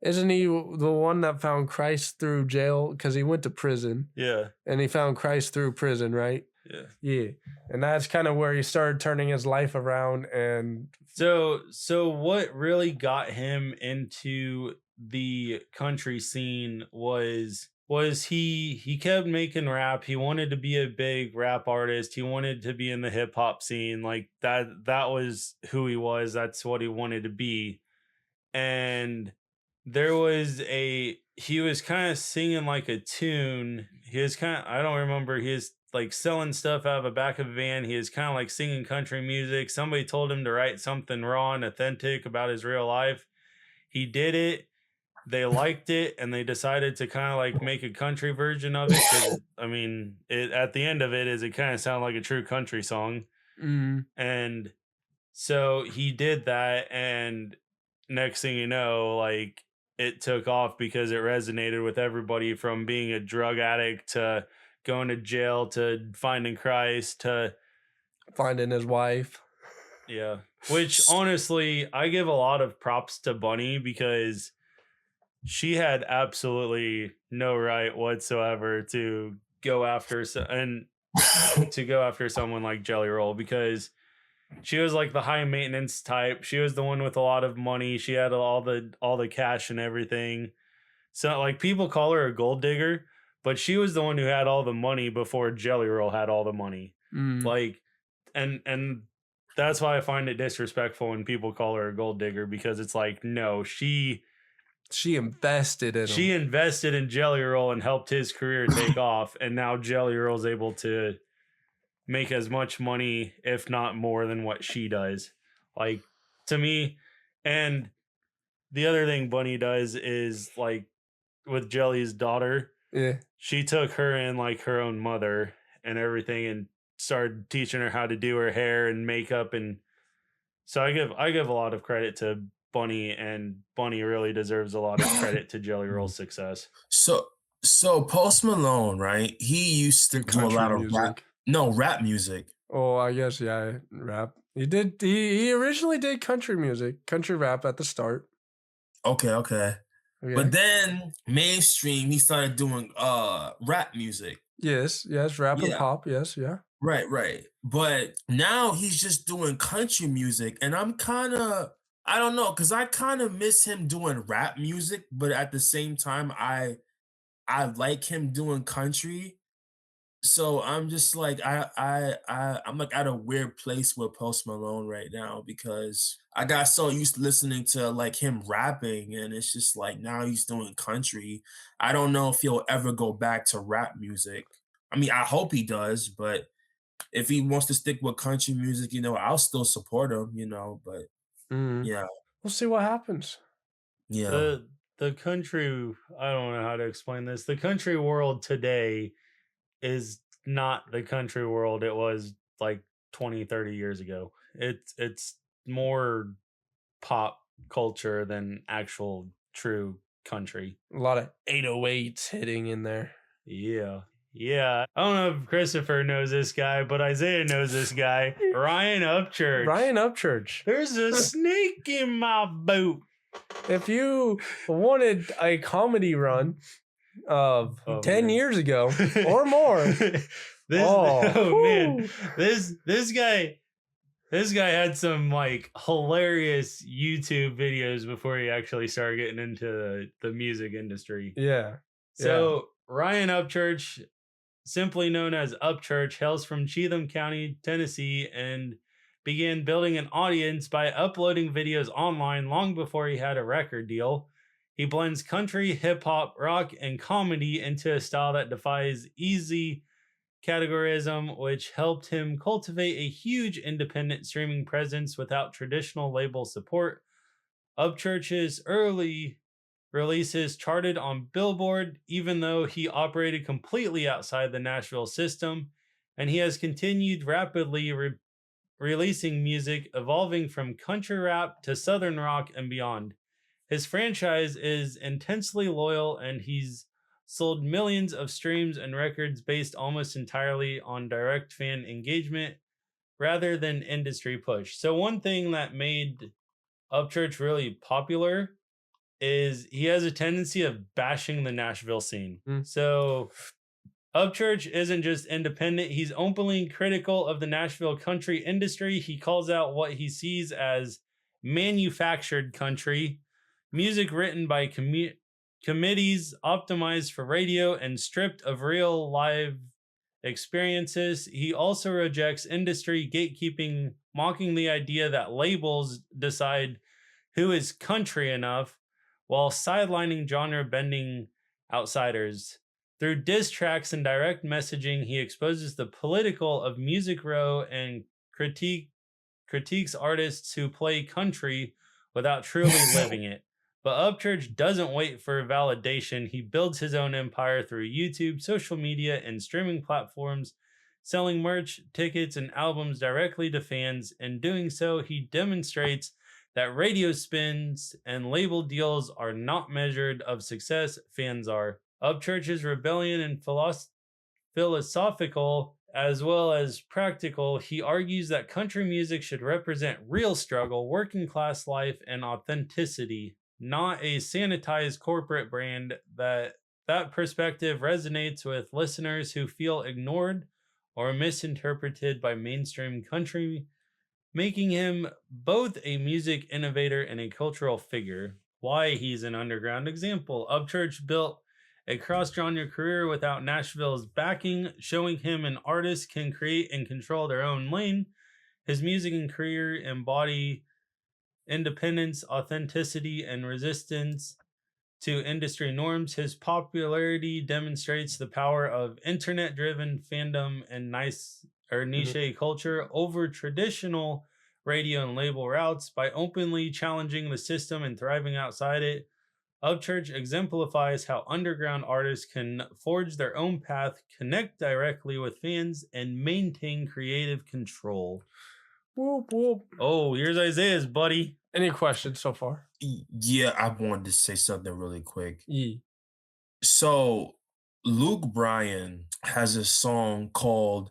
Isn't he the one that found Christ through jail? Because he went to prison. Yeah. And he found Christ through prison, right? Yeah. Yeah. And that's kind of where he started turning his life around. And so what really got him into the country scene was he kept making rap. He wanted to be a big rap artist. He wanted to be in the hip hop scene. Like that was who he was. That's what he wanted to be. And he was kind of singing like a tune. I don't remember, he was like selling stuff out of the back of a van. He was kind of like singing country music. Somebody told him to write something raw and authentic about his real life. He did it. They liked it, and they decided to kind of like make a country version of it. 'Cause, I mean, at the end of it kind of sounded like a true country song. And so he did that, and next thing you know, like, it took off because it resonated with everybody, from being a drug addict to going to jail to finding Christ to finding his wife. Yeah. Which, honestly, I give a lot of props to Bunny, because she had absolutely no right whatsoever to go after someone like Jelly Roll, because she was like the high maintenance type. She was the one with a lot of money. She had all the cash and everything. So like, people call her a gold digger, but she was the one who had all the money before Jelly Roll had all the money. Like, and that's why I find it disrespectful when people call her a gold digger, because it's like, no, she invested in him. She invested in Jelly Roll and helped his career take off, and now Jelly Roll's able to make as much money, if not more, than what she does. Like, to me. And the other thing Bunny does is, like, with Jelly's daughter, she took her in like her own mother and everything, and started teaching her how to do her hair and makeup. And so I give a lot of credit to Bunny, and Bunny really deserves a lot of credit to Jelly Roll's success. So Post Malone, right? He used to do a lot of rap music. Oh, I guess, yeah, rap. He originally did country music, country rap at the start. Okay. But then mainstream, he started doing rap music. Yes, rap and pop, yes, yeah. Right. But now he's just doing country music, and I don't know, because I kind of miss him doing rap music, but at the same time, I like him doing country. So I'm just like, I'm like at a weird place with Post Malone right now, because I got so used to listening to like him rapping, and it's just like, now he's doing country. I don't know if he'll ever go back to rap music. I mean, I hope he does, but if he wants to stick with country music, I'll still support him, but yeah. We'll see what happens. Yeah. The country, I don't know how to explain this. The country world today is not the country world it was like 20, 30 years ago. It's more pop culture than actual true country. A lot of 808s hitting in there. Yeah. I don't know if Christopher knows this guy, but Isaiah knows this guy. Ryan Upchurch. There's a snake in my boot. If you wanted a comedy run of 10 years ago or more. Man. This guy had some like hilarious YouTube videos before he actually started getting into the music industry. Yeah. So Ryan Upchurch, simply known as Upchurch, hails from Cheatham County, Tennessee, and began building an audience by uploading videos online long before he had a record deal. He blends country, hip-hop, rock, and comedy into a style that defies easy categorism, which helped him cultivate a huge independent streaming presence without traditional label support. Upchurch's early releases charted on Billboard, even though he operated completely outside the Nashville system, and he has continued rapidly releasing music evolving from country rap to southern rock and beyond. His franchise is intensely loyal, and he's sold millions of streams and records based almost entirely on direct fan engagement rather than industry push. So one thing that made Upchurch really popular is he has a tendency of bashing the Nashville scene. So Upchurch isn't just independent, he's openly critical of the Nashville country industry. He calls out what he sees as manufactured country, music written by committees optimized for radio and stripped of real live experiences. He also rejects industry gatekeeping, mocking the idea that labels decide who is country enough, while sidelining genre-bending outsiders. Through diss tracks and direct messaging, he exposes the political of Music Row and critiques artists who play country without truly living it. But Upchurch doesn't wait for validation. He builds his own empire through YouTube, social media, and streaming platforms, selling merch, tickets, and albums directly to fans. In doing so, he demonstrates that radio spins and label deals are not measured of success, fans are. Upchurch's rebellion and philosophical as well as practical, he argues that country music should represent real struggle, working class life, and authenticity, not a sanitized corporate brand. That perspective resonates with listeners who feel ignored or misinterpreted by mainstream country, making him both a music innovator and a cultural figure. Why he's an underground example. Upchurch built a cross-genre career without Nashville's backing, showing him an artist can create and control their own lane. His music and career embody independence, authenticity, and resistance to industry norms. His popularity demonstrates the power of internet-driven fandom and niche culture over traditional radio and label routes. By openly challenging the system and thriving outside it, Upchurch exemplifies how underground artists can forge their own path, connect directly with fans, and maintain creative control. Whoop, whoop. Oh, here's Isaiah's, buddy. Any questions so far? Yeah, I wanted to say something really quick. Yeah. So Luke Bryan has a song called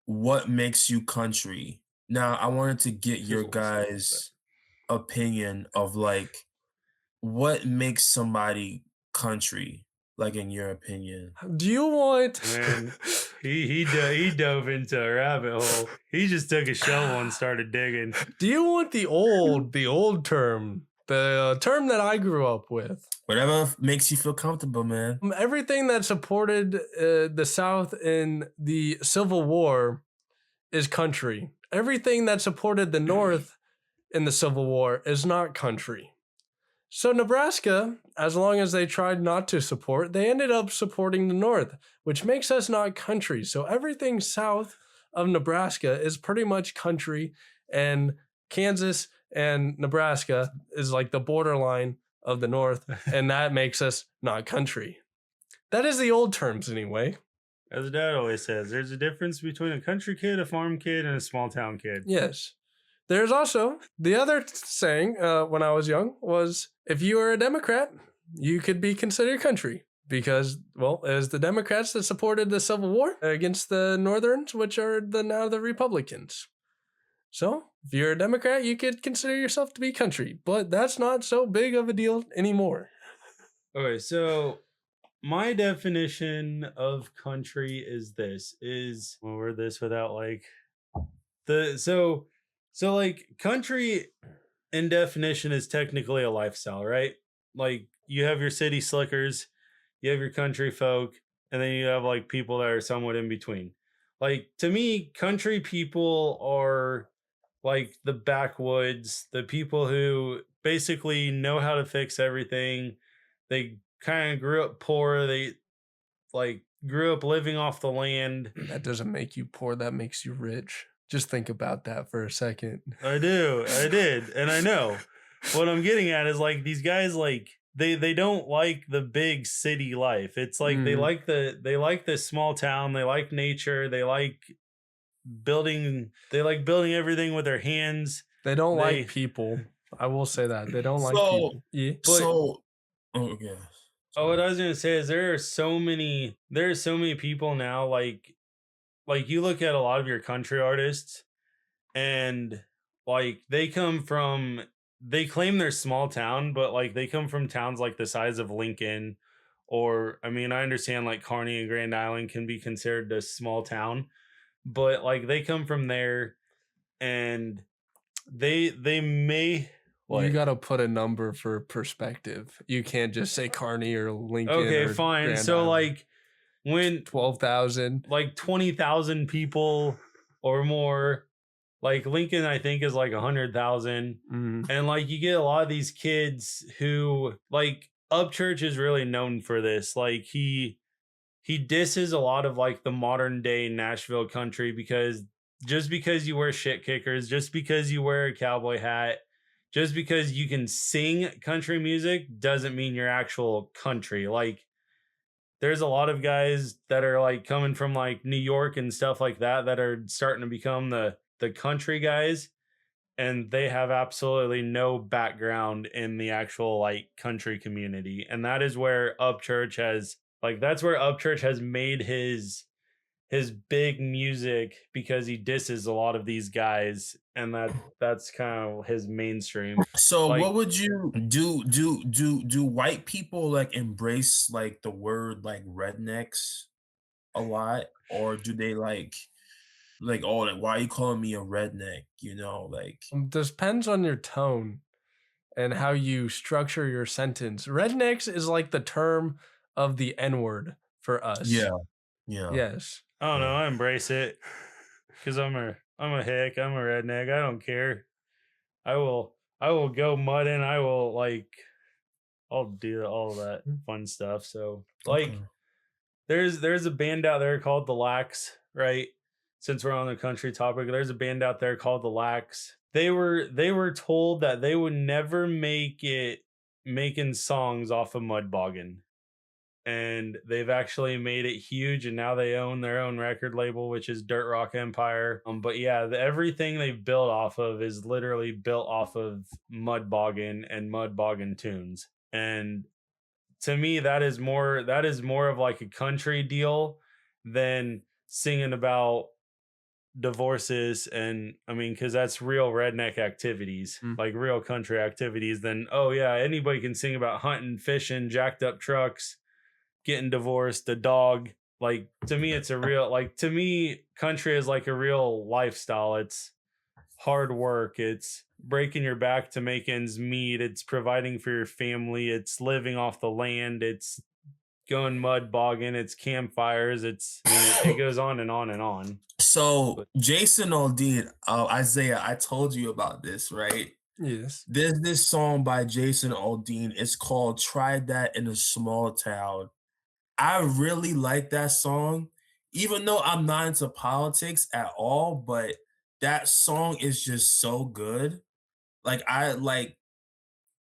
What Makes You Country. Now, I wanted to get your guys' opinion of like what makes somebody country, like in your opinion. Do you want? Man, he dove into a rabbit hole. He just took a shovel and started digging. Do you want the old term, the term that I grew up with? Whatever makes you feel comfortable, man. Everything that supported the South in the Civil War is country. Everything that supported the North in the Civil War is not country. So Nebraska, as long as they tried not to support, they ended up supporting the North, which makes us not country. So everything south of Nebraska is pretty much country, and Kansas and Nebraska is like the borderline of the North, and that makes us not country. That is the old terms anyway. As Dad always says, there's a difference between a country kid, a farm kid, and a small town kid. Yes. There's also the other saying when I was young was, if you are a Democrat, you could be considered country because, well, it was the Democrats that supported the Civil War against the Northerns, which are now the Republicans. So if you're a Democrat, you could consider yourself to be country, but that's not so big of a deal anymore. Okay, so my definition of country is we'll word this without like so like country in definition is technically a lifestyle, right? Like you have your city slickers, you have your country folk, and then you have like people that are somewhat in between. Like to me, country people are like the backwoods, the people who basically know how to fix everything. They kind of grew up poor. They like grew up living off the land. That doesn't make you poor. That makes you rich. Just think about that for a second. I did, and I know. What I'm getting at is like these guys like they don't like the big city life. It's like they like the small town, they like nature, they like building everything with their hands. They don't like people. I will say that. They don't like people. Yeah. Oh yeah. Oh, what I was gonna say is there are so many people now, like you look at a lot of your country artists and like they claim they're small town, but like they come from towns like the size of Lincoln, or I mean, I understand like Kearney and Grand Island can be considered a small town, but like they come from there and they may You got to put a number for perspective. You can't just say Kearney or Lincoln. Okay, or fine. Grand So Island. like when 12,000, like 20,000 people or more, like Lincoln I think is like 100,000. And like you get a lot of these kids who like Upchurch is really known for this. Like he disses a lot of like the modern day Nashville country because just because you wear shit kickers, just because you wear a cowboy hat, just because you can sing country music doesn't mean you're actual country. Like there's a lot of guys that are like coming from like New York and stuff like that are starting to become the country guys, and they have absolutely no background in the actual like country community. And that is where Upchurch has made his big music, because he disses a lot of these guys, and that's kind of his mainstream. So Like- what would you do white people like embrace like the word like rednecks a lot, or do they like oh, like why are you calling me a redneck, you know, like depends on your tone and how you structure your sentence. Rednecks is like the term of the N-word for us. yeah Yes. I don't know. I embrace it because I'm a hick. I'm a redneck. I don't care. I will go mudding. I'll do all that fun stuff. So like, Okay. there's a band out there called the Lax, right? Since we're on the country topic, there's a band out there called the Lax. They were told that they would never make it making songs off of Mudboggin. And they've actually made it huge, and now they own their own record label, which is Dirt Rock Empire. But yeah, everything they've built off of is literally built off of Mudboggin and Mudboggin tunes. And to me, that is more of like a country deal than singing about divorces. And I mean, because that's real redneck activities, like real country activities. Then oh yeah, anybody can sing about hunting, fishing, jacked up trucks, getting divorced, a dog. Like to me, it's a real, like to me, country is like a real lifestyle. It's hard work. It's breaking your back to make ends meet. It's providing for your family. It's living off the land. It's going mud bogging. It's campfires. It goes on and on and on. So Jason Aldean, Isaiah, I told you about this, right? Yes. There's this song by Jason Aldean. It's called "Try That in a Small Town." I really like that song, even though I'm not into politics at all, but that song is just so good. Like I like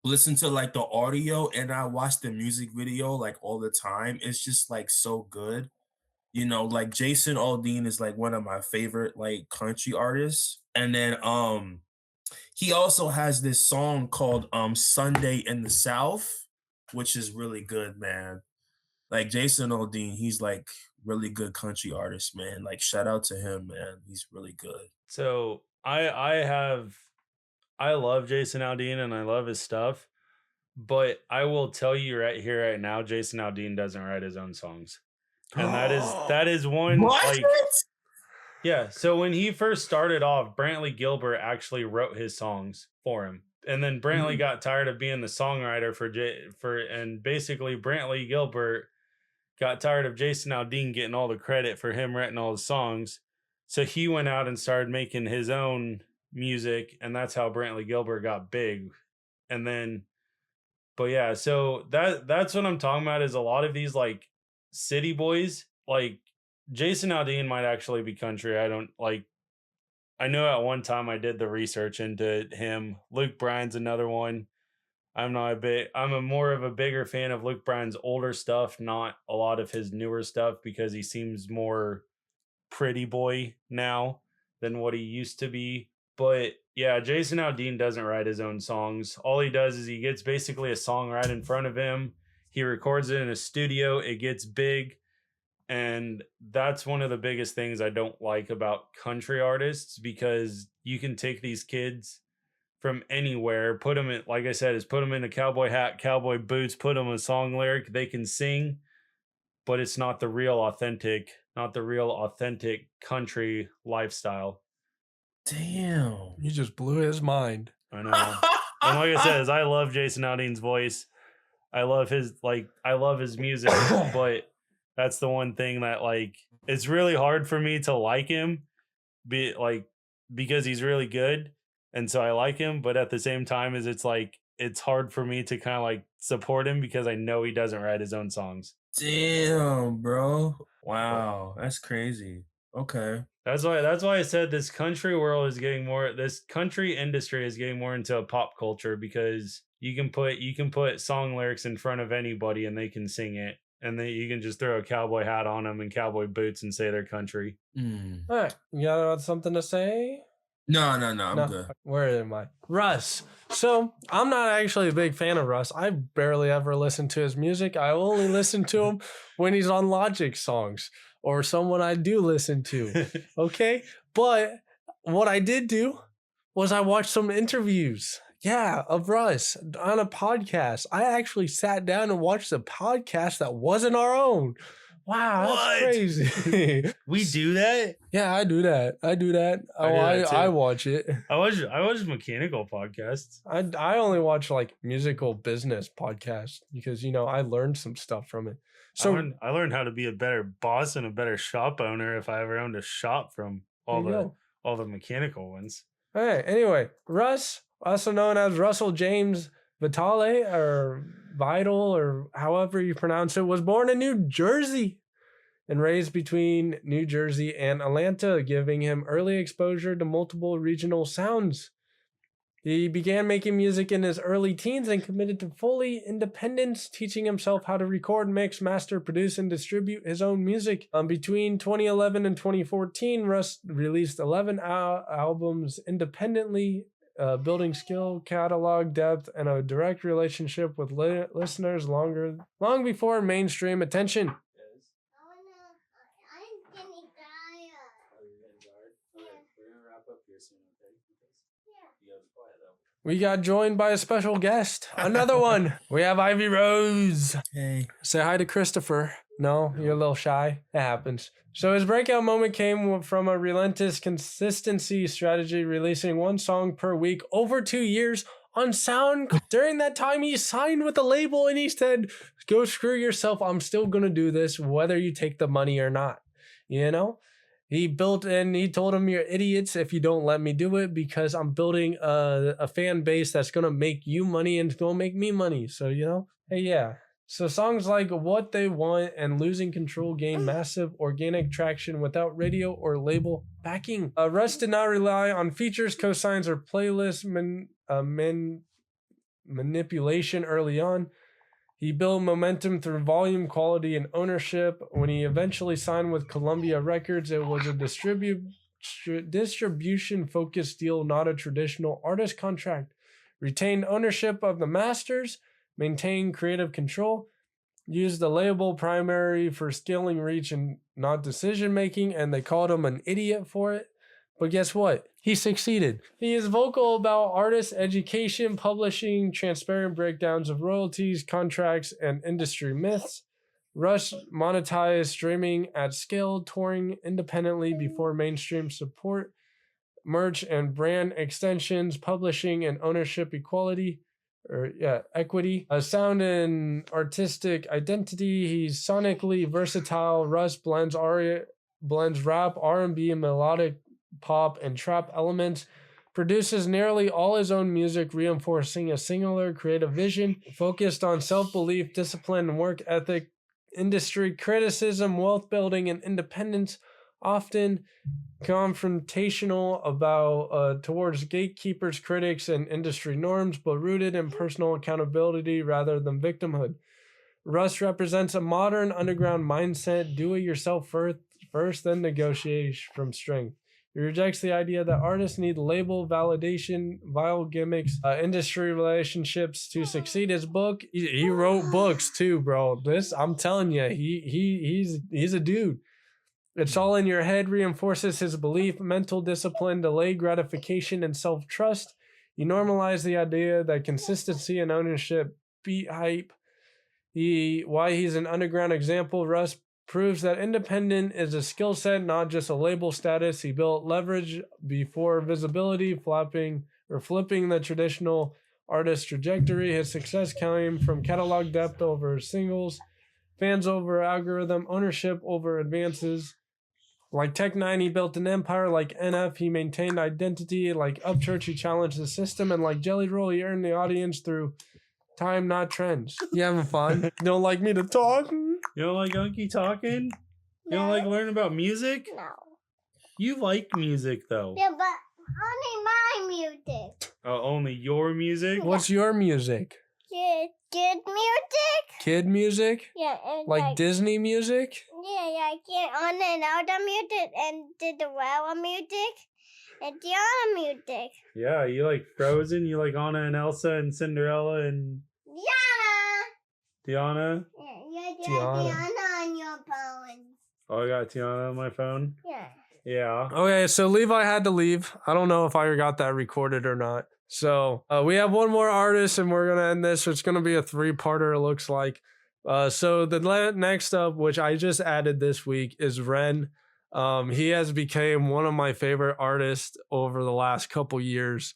listen to like the audio and I watch the music video like all the time. It's just like so good. You know, like Jason Aldean is like one of my favorite like country artists. And then he also has this song called Sunday in the South, which is really good, man. Like Jason Aldean, he's like really good country artist, man. Like shout out to him, man. He's really good. So I love Jason Aldean and I love his stuff, but I will tell you right here, right now, Jason Aldean doesn't write his own songs. And that is one What? like, yeah. So when he first started off, Brantley Gilbert actually wrote his songs for him. And then Brantley got tired of being the songwriter and basically Brantley Gilbert got tired of Jason Aldean getting all the credit for him writing all the songs. So he went out and started making his own music, and that's how Brantley Gilbert got big. And then, but yeah, so that's what I'm talking about, is a lot of these like city boys like Jason Aldean might actually be country. I don't like. I know at one time I did the research into him. Luke Bryan's another one. I'm not a big. I'm a more of a bigger fan of Luke Bryan's older stuff, not a lot of his newer stuff, because he seems more pretty boy now than what he used to be. But yeah, Jason Aldean doesn't write his own songs. All he does is he gets basically a song right in front of him. He records it in a studio. It gets big. And that's one of the biggest things I don't like about country artists, because you can take these kids from anywhere, put them in, like I said, is put them in a cowboy hat, cowboy boots, put them a song lyric, they can sing, but it's not the real authentic country lifestyle. Damn. You just blew his mind. I know. And like I said, is I love Jason Aldean's voice. I love his music, but that's the one thing that like it's really hard for me to like him, because he's really good, and so I like him. But at the same time, it's like it's hard for me to kind of like support him because I know he doesn't write his own songs. Damn, bro. Wow, that's crazy. Okay. That's why I said this country world is getting more. This country industry is getting more into pop culture, because you can put song lyrics in front of anybody and they can sing it, and then you can just throw a cowboy hat on them and cowboy boots and say they're country. All right, you got something to say? No, I'm good. Where am I? Russ. So I'm not actually a big fan of Russ. I barely ever listen to his music. I only listen to him when he's on Logic songs or someone I do listen to. Okay. But what I did do was I watched some interviews. Yeah, of Russ on a podcast. I actually sat down and watched a podcast that wasn't our own. Wow, that's What? crazy. We do that? Yeah, I do that. Oh, do that too. I watch it. I watch mechanical podcasts. I only watch like musical business podcasts because I learned some stuff from it. So I learned how to be a better boss and a better shop owner if I ever owned a shop from all the mechanical ones. all right. Anyway, Russ, also known as Russell James Vitale or Vital or however you pronounce it, was born in New Jersey and raised between New Jersey and Atlanta, giving him early exposure to multiple regional sounds. He began making music in his early teens and committed to fully independence, teaching himself how to record, mix, master, produce, and distribute his own music. Between 2011 and 2014, Russ released 11 albums independently, building skill, catalog depth, and a direct relationship with listeners long before mainstream attention. I'm getting tired. Oh, you're getting tired? All right, we're going to wrap up here soon, okay? Because you got to be quiet, though. We got joined by a special guest. Another one. We have Ivy Rose. Hey. Say hi to Christopher. No, you're a little shy. It happens. So his breakout moment came from a relentless consistency strategy, releasing one song per week over 2 years on Sound. During that time, he signed with the label and he said, go screw yourself. I'm still going to do this, whether you take the money or not. He built and he told them, you're idiots if you don't let me do it, because I'm building a fan base that's going to make you money and it's going to make me money. So, hey, yeah. So songs like What They Want and Losing Control gained massive organic traction without radio or label backing. Russ did not rely on features, cosigns, or playlist manipulation early on. He built momentum through volume, quality, and ownership. When he eventually signed with Columbia Records, it was a distribution-focused deal, not a traditional artist contract. Retained ownership of the masters, maintained creative control, used the label primary for scaling reach and not decision-making, and they called him an idiot for it. But guess what? He succeeded. He is vocal about artist education, publishing, transparent breakdowns of royalties, contracts, and industry myths. Russ monetized streaming at scale, touring independently before mainstream support, merch and brand extensions, publishing and ownership equity, sound and artistic identity. He's sonically versatile. Russ blends rap, R&B, and melodic pop and trap elements, produces nearly all his own music, reinforcing a singular creative vision focused on self-belief, discipline, and work ethic industry criticism, wealth building, and independence, often confrontational about towards gatekeepers, critics, and industry norms, but rooted in personal accountability rather than victimhood. Russ represents a modern underground mindset, do it yourself first, then negotiate from strength. He rejects the idea that artists need label validation, vile gimmicks, industry relationships to succeed. His book, he wrote books too, bro. This, I'm telling you, he's a dude. It's all in your head reinforces his belief, mental discipline, delayed gratification, and self-trust. You normalize the idea that consistency and ownership beat hype. Why he's an underground example. Russ proves that independent is a skill set, not just a label status. He built leverage before visibility, flipping the traditional artist trajectory. His success came from catalog depth over singles, fans over algorithm, ownership over advances. Like Tech N9ne, he built an empire. Like NF, he maintained identity. Like Upchurch, he challenged the system. And like Jelly Roll, he earned the audience through time, not trends. You having fun? You don't like me to talk? You don't like Unky talking? You don't like learning about music? No. You like music, though. Yeah, but only my music. Only your music? What's your music? Good music? Kid music? Yeah, and Like Disney music? I get on and out of music and did the Wow music and Diana music. Yeah, you like Frozen? You like Anna and Elsa and Cinderella and Tiana? Yeah, Tiana. Diana on your phone. Oh, I got Tiana on my phone? Yeah. Yeah. Okay, so Levi had to leave. I don't know if I got that recorded or not. So we have one more artist and we're going to end this. It's going to be a 3-parter, it looks like. So the next up, which I just added this week, is Ren. He has become one of my favorite artists over the last couple years.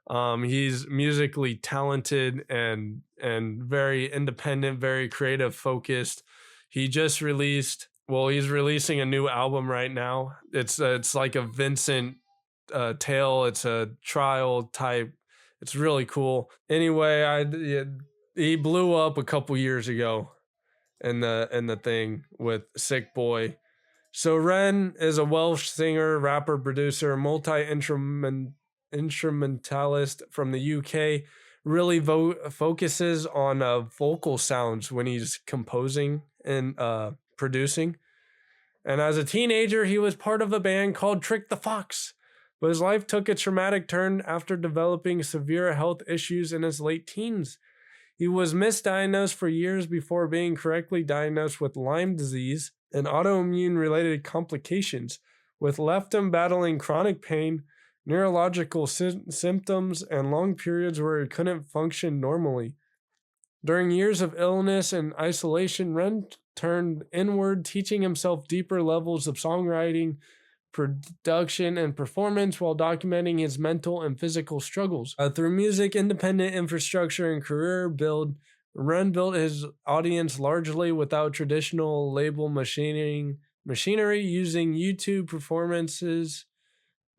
He's musically talented and very independent, very creative, focused. He just released, he's releasing a new album right now. It's like a Vincent tale. It's a trial type. It's really cool. Anyway, he blew up a couple years ago in the thing with Sick Boy. So Ren is a Welsh singer, rapper, producer, multi-instrumentalist from the UK. Really focuses on vocal sounds when he's composing and producing. And as a teenager, he was part of a band called Trick the Fox. But his life took a traumatic turn after developing severe health issues in his late teens. He was misdiagnosed for years before being correctly diagnosed with Lyme disease and autoimmune-related complications, with left him battling chronic pain, neurological symptoms, and long periods where he couldn't function normally. During years of illness and isolation, Ren turned inward, teaching himself deeper levels of songwriting, production, and performance while documenting his mental and physical struggles. Through music, independent infrastructure, and career build, Ren built his audience largely without traditional label machinery, using YouTube performances,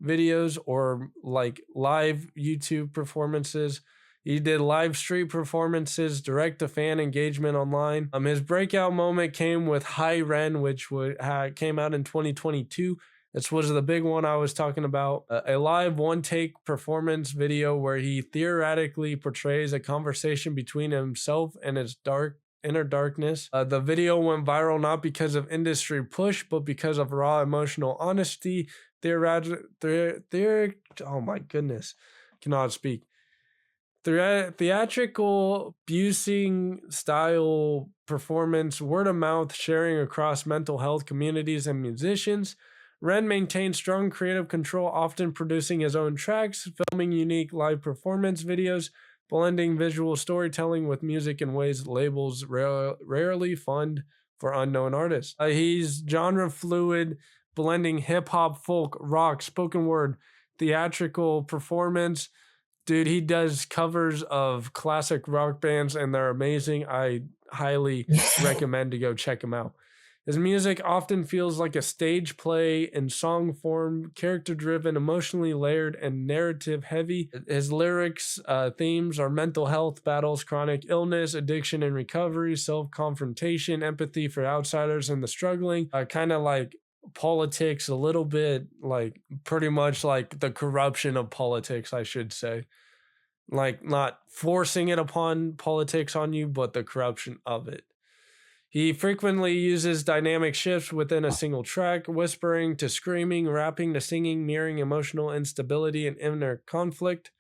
videos, or like live YouTube performances. He did live stream performances, direct to fan engagement online. His breakout moment came with Hi Ren, which came out in 2022. This was the big one I was talking about. A live one-take performance video where he theoretically portrays a conversation between himself and his inner darkness. The video went viral not because of industry push, but because of raw emotional honesty. Oh my goodness, cannot speak. Theatrical Busing style performance, word of mouth sharing across mental health communities and musicians. Ren maintained strong creative control, often producing his own tracks, filming unique live performance videos, blending visual storytelling with music in ways labels rarely fund for unknown artists. He's genre fluid, blending hip-hop, folk, rock, spoken word, theatrical performance. Dude, he does covers of classic rock bands, and they're amazing. I highly recommend to go check him out. His music often feels like a stage play in song form, character driven, emotionally layered, and narrative heavy. His lyrics, themes are mental health battles, chronic illness, addiction and recovery, self confrontation, empathy for outsiders and the struggling, kind of like politics, a little bit like pretty much like the corruption of politics, I should say. Like not forcing it upon politics on you, but the corruption of it. He frequently uses dynamic shifts within a single track, whispering to screaming, rapping to singing, mirroring emotional instability and inner conflict.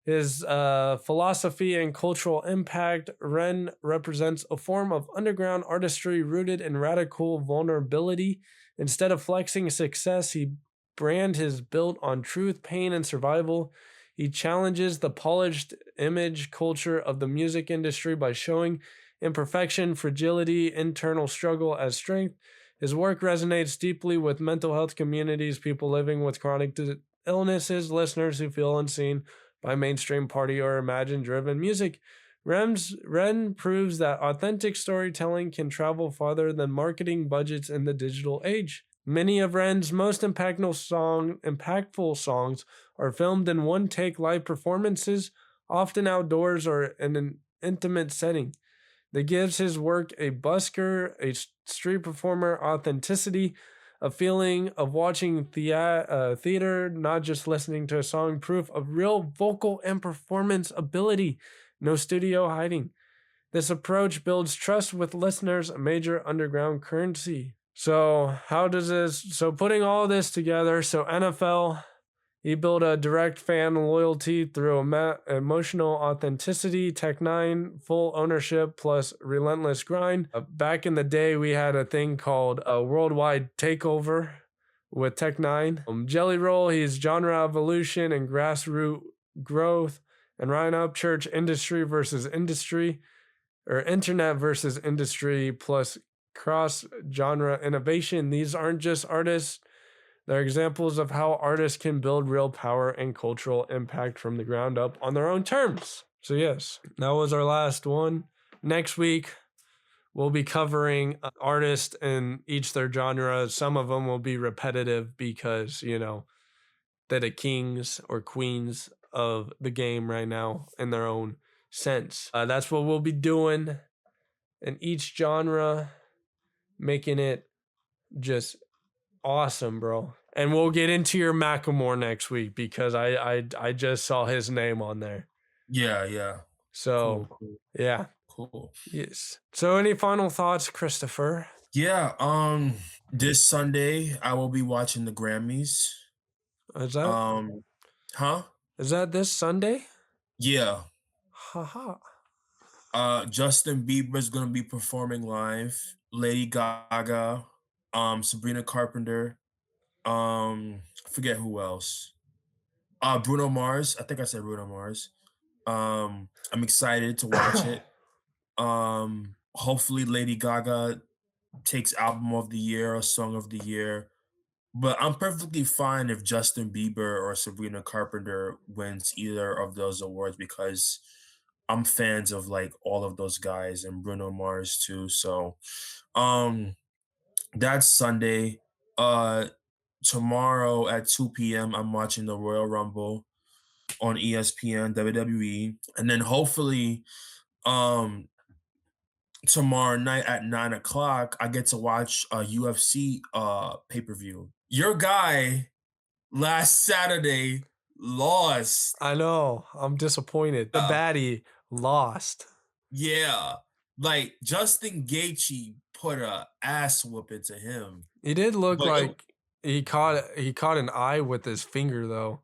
His philosophy and cultural impact, Ren represents a form of underground artistry rooted in radical vulnerability. Instead of flexing success, he brand is built on truth, pain, and survival. He challenges the polished image culture of the music industry by showing imperfection, fragility, internal struggle as strength. His work resonates deeply with mental health communities, people living with chronic illnesses, listeners who feel unseen by mainstream party or imagine driven music. Ren proves that authentic storytelling can travel farther than marketing budgets in the digital age. Many of Ren's most impactful songs are filmed in one take live performances, often outdoors or in an intimate setting that gives his work a busker, a street performer authenticity, a feeling of watching theater, not just listening to a song, proof of real vocal and performance ability, no studio hiding. This approach builds trust with listeners, a major underground currency. So, how does this? So, putting all this together, so NFL, he built a direct fan loyalty through emotional authenticity, Tech N9ne, full ownership plus relentless grind. Back in the day, we had a thing called a worldwide takeover with Tech N9ne. Jelly Roll, he's genre evolution and grassroots growth. And Ryan Upchurch, industry versus industry, or internet versus industry plus cross genre innovation. These aren't just artists. They're examples of how artists can build real power and cultural impact from the ground up on their own terms. So, yes, that was our last one. Next week, we'll be covering artists in each their genre. Some of them will be repetitive because, they're the kings or queens of the game right now in their own sense. That's what we'll be doing in each genre, making it just awesome, bro. And we'll get into your Macklemore next week because I just saw his name on there. Yeah. So Cool. yeah. Cool. Yes. So any final thoughts, Christopher? Yeah, this Sunday I will be watching the Grammys. Is that Huh? is that this Sunday? Yeah. Haha. Justin Bieber's gonna be performing live. Lady Gaga, Sabrina Carpenter, I forget who else. Bruno Mars. I think I said Bruno Mars. I'm excited to watch it. Hopefully Lady Gaga takes album of the year or song of the year. But I'm perfectly fine if Justin Bieber or Sabrina Carpenter wins either of those awards because I'm fans of like all of those guys and Bruno Mars too. So um that's Sunday. Tomorrow at 2 p.m. I'm watching the Royal Rumble on ESPN WWE. And then hopefully um tomorrow night at 9 o'clock, I get to watch a UFC pay-per-view. Your guy last Saturday lost. I know. I'm disappointed. The baddie lost. Yeah. Like Justin Gaethje put a ass whooping to him. He did look like he caught an eye with his finger though.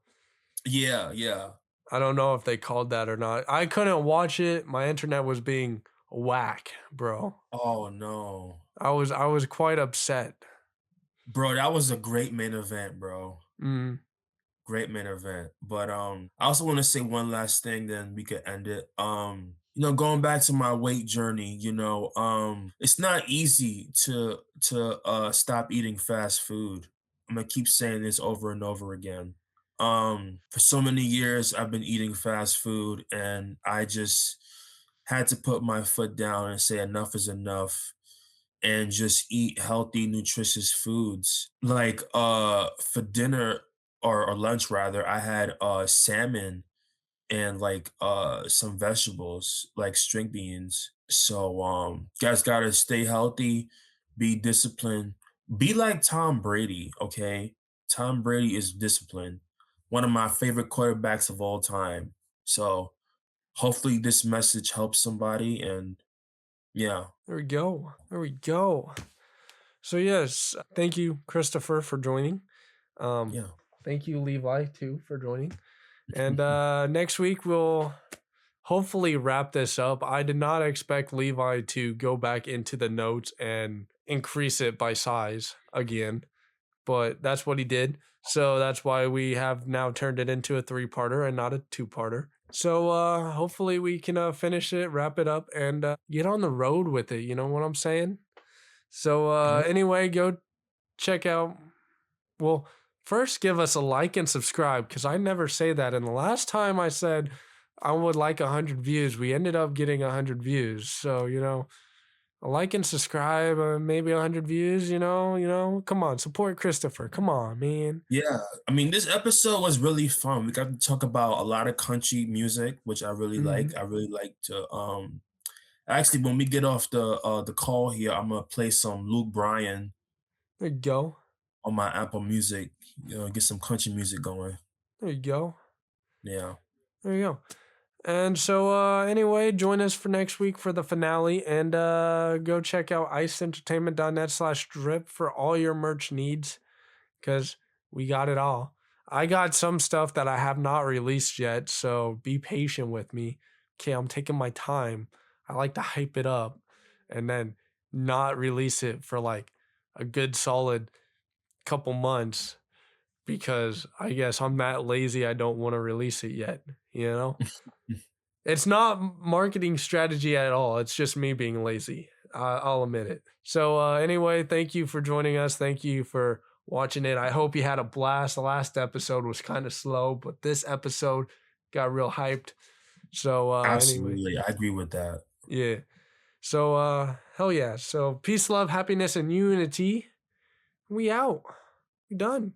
Yeah. I don't know if they called that or not. I couldn't watch it. My internet was being whack, bro. Oh no. I was quite upset. Bro, that was a great main event, bro. Mm. Great main event. But I also want to say one last thing, then we could end it. Going back to my weight journey, it's not easy to stop eating fast food. I'm gonna keep saying this over and over again. For so many years I've been eating fast food and I just had to put my foot down and say enough is enough. and just eat healthy, nutritious foods. Like for dinner or lunch rather, I had salmon and like some vegetables like string beans. So guys gotta stay healthy, be disciplined, be like Tom Brady, okay? Tom Brady is disciplined. One of my favorite quarterbacks of all time. So hopefully this message helps somebody and yeah, There we go. There we go. So yes, thank you, Christopher, for joining. yeah. Thank you, Levi, too, for joining. And next week we'll hopefully wrap this up. I did not expect Levi to go back into the notes and increase it by size again, but that's what he did. So that's why we have now turned it into a 3-parter and not a 2-parter. So hopefully we can finish it, wrap it up, and get on the road with it. You know what I'm saying? So anyway, go check out. Well, first give us a like and subscribe because I never say that. And the last time I said I would like 100 views, we ended up getting 100 views. So a like and subscribe, maybe 100 views. Come on, support Christopher. Come on, man. Yeah, I mean, this episode was really fun. We got to talk about a lot of country music, which I really like. I really like to actually when we get off the call here, I'm gonna play some Luke Bryan There you go. on my Apple Music, get some country music going. There you go. Yeah. There you go. And so anyway, join us for next week for the finale and go check out iceentertainment.net/drip for all your merch needs because we got it all. I got some stuff that I have not released yet, so be patient with me. Okay, I'm taking my time. I like to hype it up and then not release it for like a good solid couple months because I guess I'm that lazy I don't want to release it yet, you know? It's not marketing strategy at all. It's just me being lazy. I'll admit it. So anyway, thank you for joining us. Thank you for watching it. I hope you had a blast. The last episode was kind of slow, but this episode got real hyped. So anyway, Absolutely. I agree with that. yeah. So hell yeah. So peace, love, happiness, and unity. We out. We done.